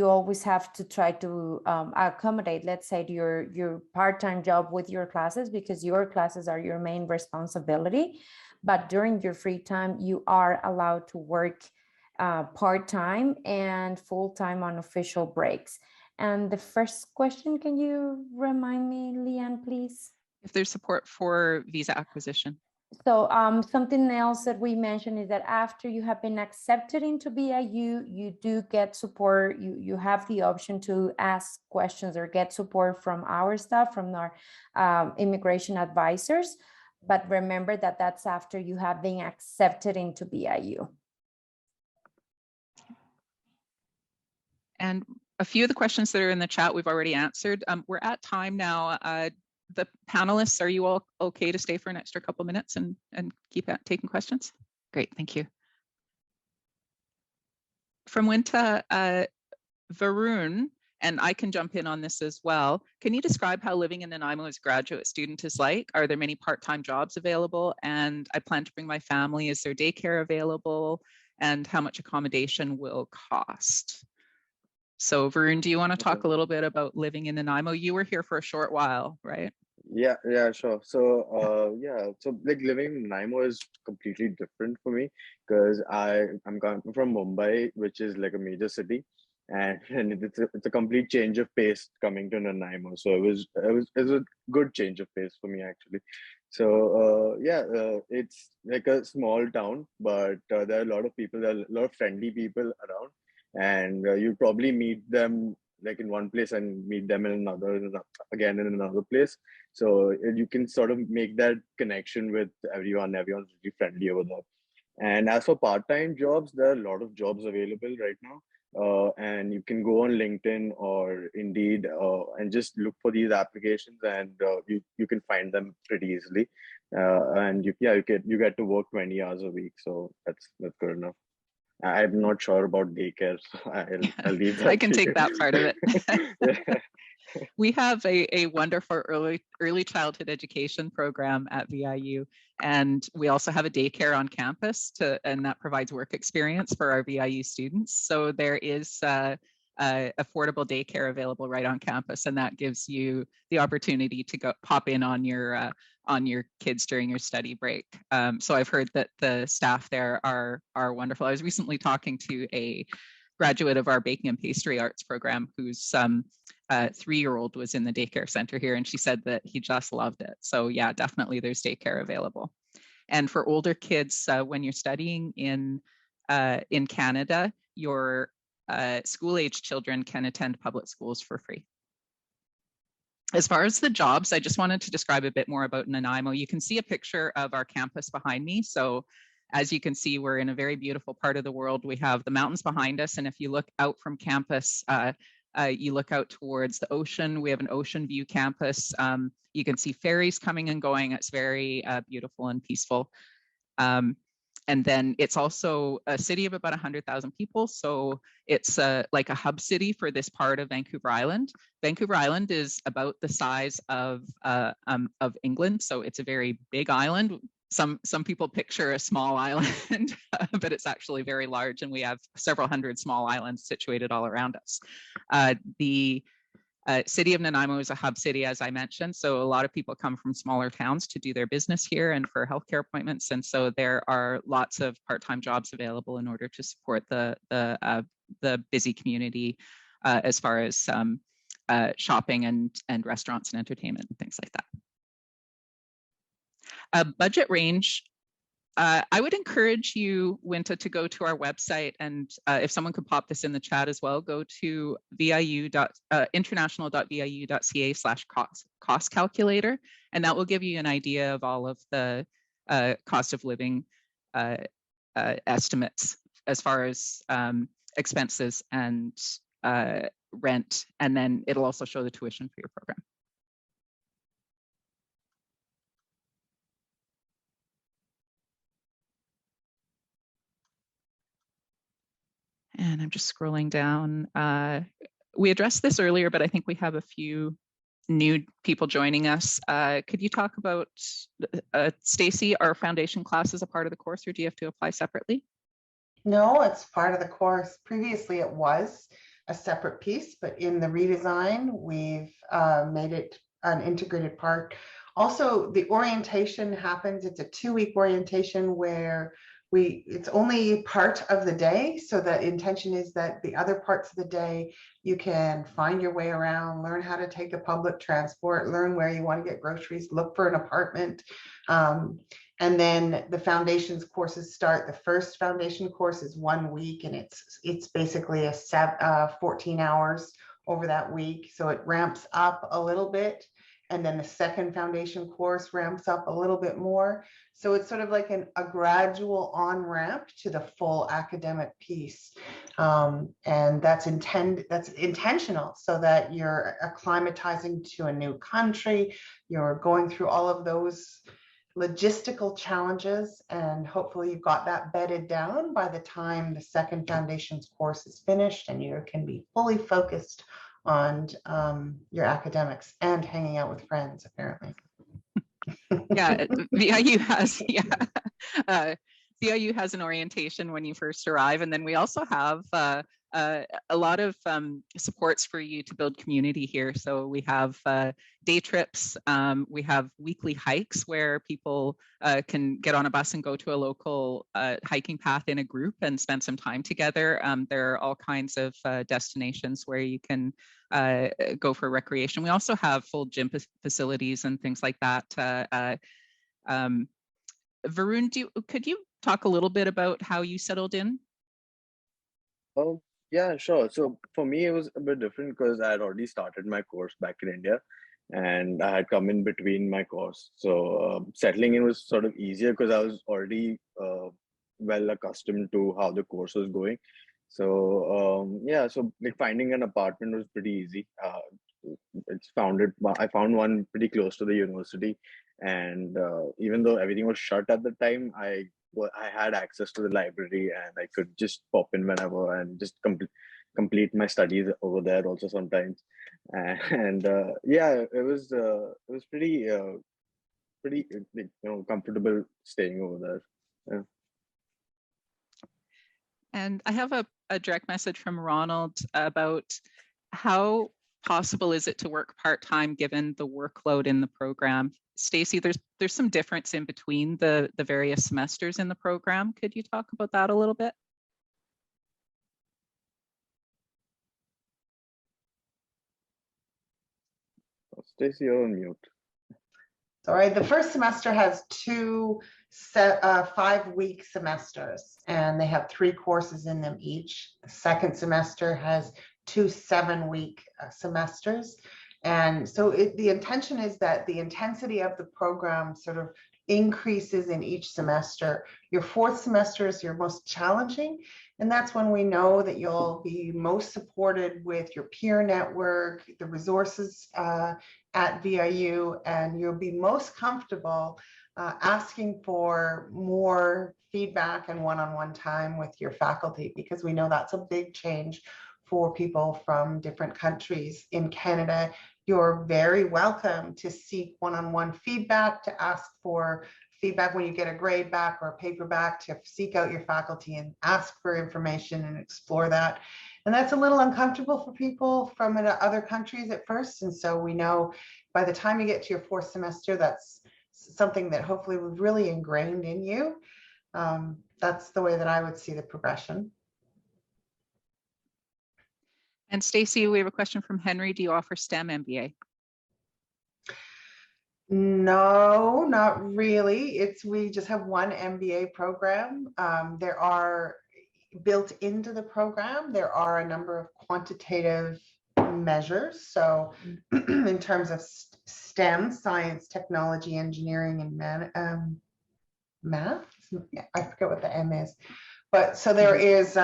always have to try to accommodate, let's say, your part-time job with your classes, because your classes are your main responsibility. But during your free time, you are allowed to work part-time and full-time on official breaks. And the first question, can you remind me, Leanne, please? If there's support for visa acquisition. So something else that we mentioned is that after you have been accepted into VIU, you do get support. You have the option to ask questions or get support from our staff, from our immigration advisors. But remember that that's after you have been accepted into VIU. And a few of the questions that are in the chat we've already answered. We're at time now. The panelists, are you all okay to stay for an extra couple minutes and keep taking questions? Great, thank you. From Winta, Varun, and I can jump in on this as well. Can you describe how living in Nanaimo as a graduate student is like? Are there many part-time jobs available? And I plan to bring my family. Is there daycare available? And how much accommodation will cost? So Varun, do you want to talk a little bit about living in Nanaimo? You were here for a short while, right? Yeah, sure. So so like living in Nanaimo is completely different for me because I'm coming from Mumbai, which is like a major city, and it's a complete change of pace coming to Nanaimo. So it was a good change of pace for me actually. So it's like a small town, but there are a lot of people, there are a lot of friendly people around, and you probably meet them like in one place and meet them in another, again in another place. So you can sort of make that connection with everyone. Everyone's really friendly over there. And as for part-time jobs, there are a lot of jobs available right now. And you can go on LinkedIn or Indeed and just look for these applications, and you can find them pretty easily. And you get to work 20 hours a week, so that's good enough. I'm not sure about daycare, so I'll leave that. I can take that part of it. Yeah. We have a wonderful early childhood education program at VIU, and we also have a daycare on campus and that provides work experience for our VIU students. So there is affordable daycare available right on campus, and that gives you the opportunity to go pop in on your kids during your study break. So I've heard that the staff there are wonderful. I was recently talking to a graduate of our baking and pastry arts program whose 3-year-old was in the daycare center here, and she said that he just loved it. So yeah, definitely there's daycare available. And for older kids, when you're studying in Canada, your school-age children can attend public schools for free. As far as the jobs, I just wanted to describe a bit more about Nanaimo. You can see a picture of our campus behind me. So as you can see, we're in a very beautiful part of the world. We have the mountains behind us. And if you look out from campus, you look out towards the ocean. We have an ocean view campus. You can see ferries coming and going. It's very beautiful and peaceful. And then it's also a city of about 100,000 people. So it's like a hub city for this part of Vancouver Island. Vancouver Island is about the size of England. So it's a very big island. Some people picture a small island, but it's actually very large, and we have several hundred small islands situated all around us. The city of Nanaimo is a hub city, as I mentioned, so a lot of people come from smaller towns to do their business here and for healthcare appointments, and so there are lots of part-time jobs available in order to support the busy community as far as shopping and restaurants and entertainment and things like that. A budget range I would encourage you, Winta, to go to our website, and if someone could pop this in the chat as well, go to international.viu.ca/cost calculator, and that will give you an idea of all of the cost of living estimates as far as expenses and rent, and then it'll also show the tuition for your program. And I'm just scrolling down. We addressed this earlier, but I think we have a few new people joining us. Could you talk about, Stacie, are foundation classes a part of the course, or do you have to apply separately? No, it's part of the course. Previously, it was a separate piece, but in the redesign, we've made it an integrated part. Also, the orientation happens, it's a 2-week orientation where it's only part of the day. So the intention is that the other parts of the day, you can find your way around, learn how to take the public transport, learn where you want to get groceries, look for an apartment. And then the foundations courses start. The first foundation course is 1 week, and it's basically 14 hours over that week. So it ramps up a little bit. And then the second foundation course ramps up a little bit more. So it's sort of like a gradual on-ramp to the full academic piece. And that's intentional, so that you're acclimatizing to a new country, you're going through all of those logistical challenges, and hopefully you've got that bedded down by the time the second foundations course is finished, and you can be fully focused on your academics and hanging out with friends, apparently. Yeah, VIU has, VIU has an orientation when you first arrive, and then we also have a lot of supports for you to build community here. So we have day trips, we have weekly hikes where people can get on a bus and go to a local hiking path in a group and spend some time together. There are all kinds of destinations where you can go for recreation. We also have full gym facilities and things like that. Varun, could you talk a little bit about how you settled in? Oh, yeah, sure. So for me, it was a bit different because I had already started my course back in India, and I had come in between my course. So settling in was sort of easier because I was already well accustomed to how the course was going. So yeah, so like finding an apartment was pretty easy. I found one pretty close to the university, and even though everything was shut at the time, I had access to the library, and I could just pop in whenever and just complete my studies over there also sometimes. And yeah, it was pretty comfortable staying over there. Yeah. And I have a direct message from Ronald about how possible is it to work part-time given the workload in the program. Stacie, there's some difference in between the various semesters in the program. Could you talk about that a little bit? Stacie, you're on mute. Sorry, the first semester has 2 5-week semesters, and they have 3 courses in them each. The second semester has 2 7-week semesters. And so the intention is that the intensity of the program sort of increases in each semester. Your 4th semester is your most challenging, and that's when we know that you'll be most supported with your peer network, the resources at VIU, and you'll be most comfortable asking for more feedback and one-on-one time with your faculty, because we know that's a big change for people from different countries. In Canada, you're very welcome to seek one-on-one feedback, to ask for feedback when you get a grade back or a paper back, to seek out your faculty and ask for information and explore that. And that's a little uncomfortable for people from other countries at first. And so we know by the time you get to your 4th semester, that's something that hopefully was really ingrained in you. That's the way that I would see the progression. And Stacie, we have a question from Henry. Do you offer STEM MBA? No, not really. We just have one MBA program. There are built into the program, there are a number of quantitative measures. So in terms of STEM, science, technology, engineering, and math, I forget what the M is. But so there is,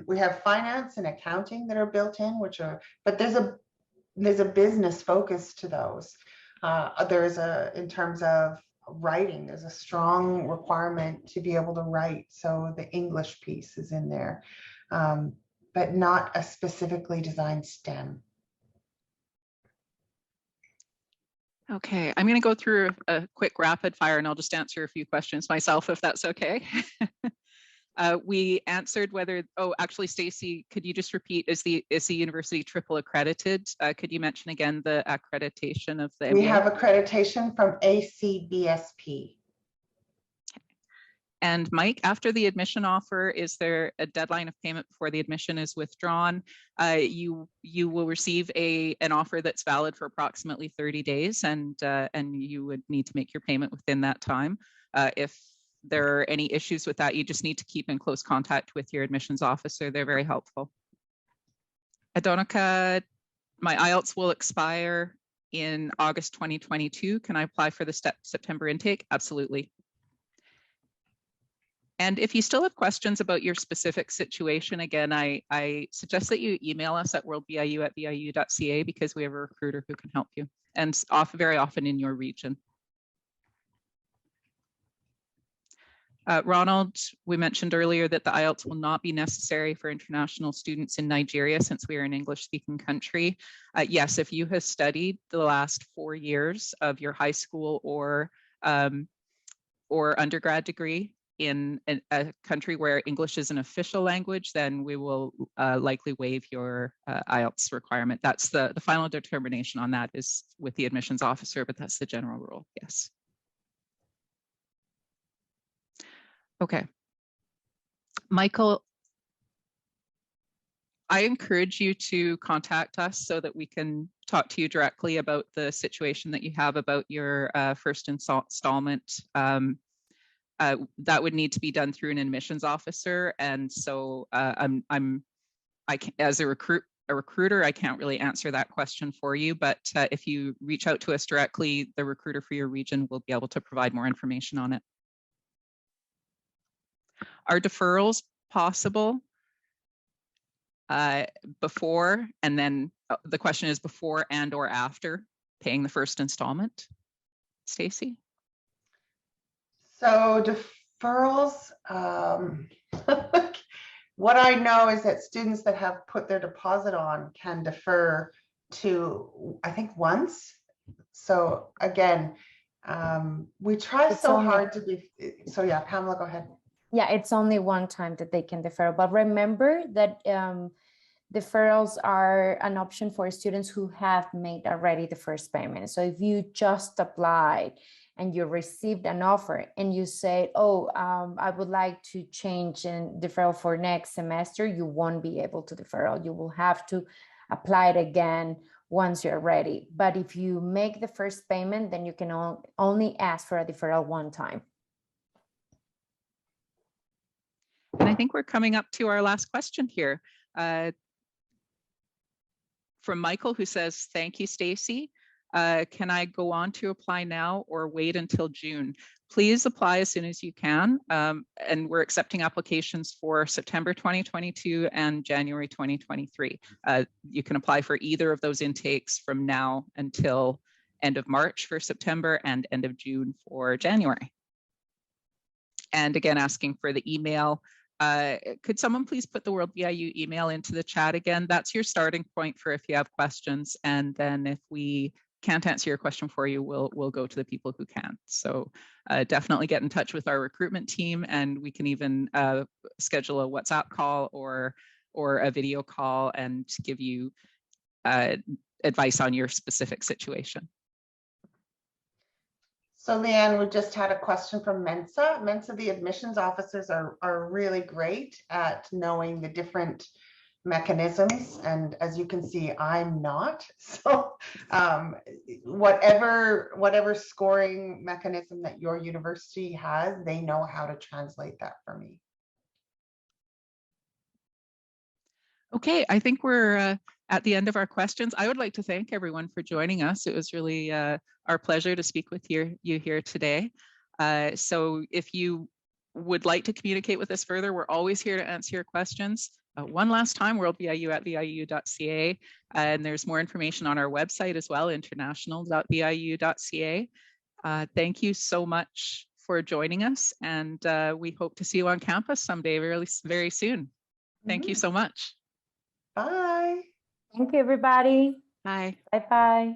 we have finance and accounting that are built in, but there's a business focus to those. In terms of writing, there's a strong requirement to be able to write. So the English piece is in there, but not a specifically designed STEM. Okay, I'm going to go through a quick rapid fire and I'll just answer a few questions myself if that's okay. We answered whether, actually, Stacie, could you just repeat, is the university triple accredited? Could you mention again the accreditation of the MBA? We have accreditation from ACBSP. And Mike, after the admission offer, is there a deadline of payment before the admission is withdrawn? You will receive an offer that's valid for approximately 30 days, and you would need to make your payment within that time. If there are any issues with that, you just need to keep in close contact with your admissions officer. They're very helpful. Adonika, my IELTS will expire in August 2022. Can I apply for the September intake? Absolutely. And if you still have questions about your specific situation, again, I suggest that you email us at worldviu@viu.ca because we have a recruiter who can help you, and very often in your region. Ronald, we mentioned earlier that the IELTS will not be necessary for international students in Nigeria since we are an English-speaking country. Yes, if you have studied the last 4 years of your high school or undergrad degree in a country where English is an official language, then we will likely waive your IELTS requirement. That's the final determination on that is with the admissions officer, but that's the general rule, yes. Okay. Michael, I encourage you to contact us so that we can talk to you directly about the situation that you have about your first installment. That would need to be done through an admissions officer, and so as a recruiter, I can't really answer that question for you. But if you reach out to us directly, the recruiter for your region will be able to provide more information on it. Are deferrals possible before, and then the question is before and or after paying the first installment? Stacie? So deferrals, what I know is that students that have put their deposit on can defer to, I think, once. So again, we try so hard to be, so yeah, Pamela, go ahead. Yeah, it's only one time that they can defer, but remember that deferrals are an option for students who have made already the first payment. So if you just applied and you received an offer and you say, oh, I would like to change and deferral for next semester, you won't be able to deferral. You will have to apply it again once you're ready. But if you make the first payment, then you can only ask for a deferral one time. And I think we're coming up to our last question here. From Michael, who says, thank you, Stacie. Can I go on to apply now or wait until June? Please apply as soon as you can. And we're accepting applications for September 2022 and January 2023. You can apply for either of those intakes from now until end of March for September and end of June for January. And again, asking for the email. Could someone please put the World VIU email into the chat again? That's your starting point for if you have questions. And then if we can't answer your question for you, we'll go to the people who can. So definitely get in touch with our recruitment team, and we can even schedule a WhatsApp call or a video call and give you advice on your specific situation. So Leanne, we just had a question from Mensa. Mensa, the admissions officers are really great at knowing the different mechanisms, and as you can see, I'm not. So whatever scoring mechanism that your university has, they know how to translate that for me. Okay, I think we're at the end of our questions. I would like to thank everyone for joining us. It was really our pleasure to speak with you here today. So if you would like to communicate with us further, we're always here to answer your questions. One last time, worldviu@viu.ca, and there's more information on our website as well, international.viu.ca. Thank you so much for joining us, and we hope to see you on campus someday very soon. Thank you so much. Bye. Thank you, everybody. Bye. Bye-bye.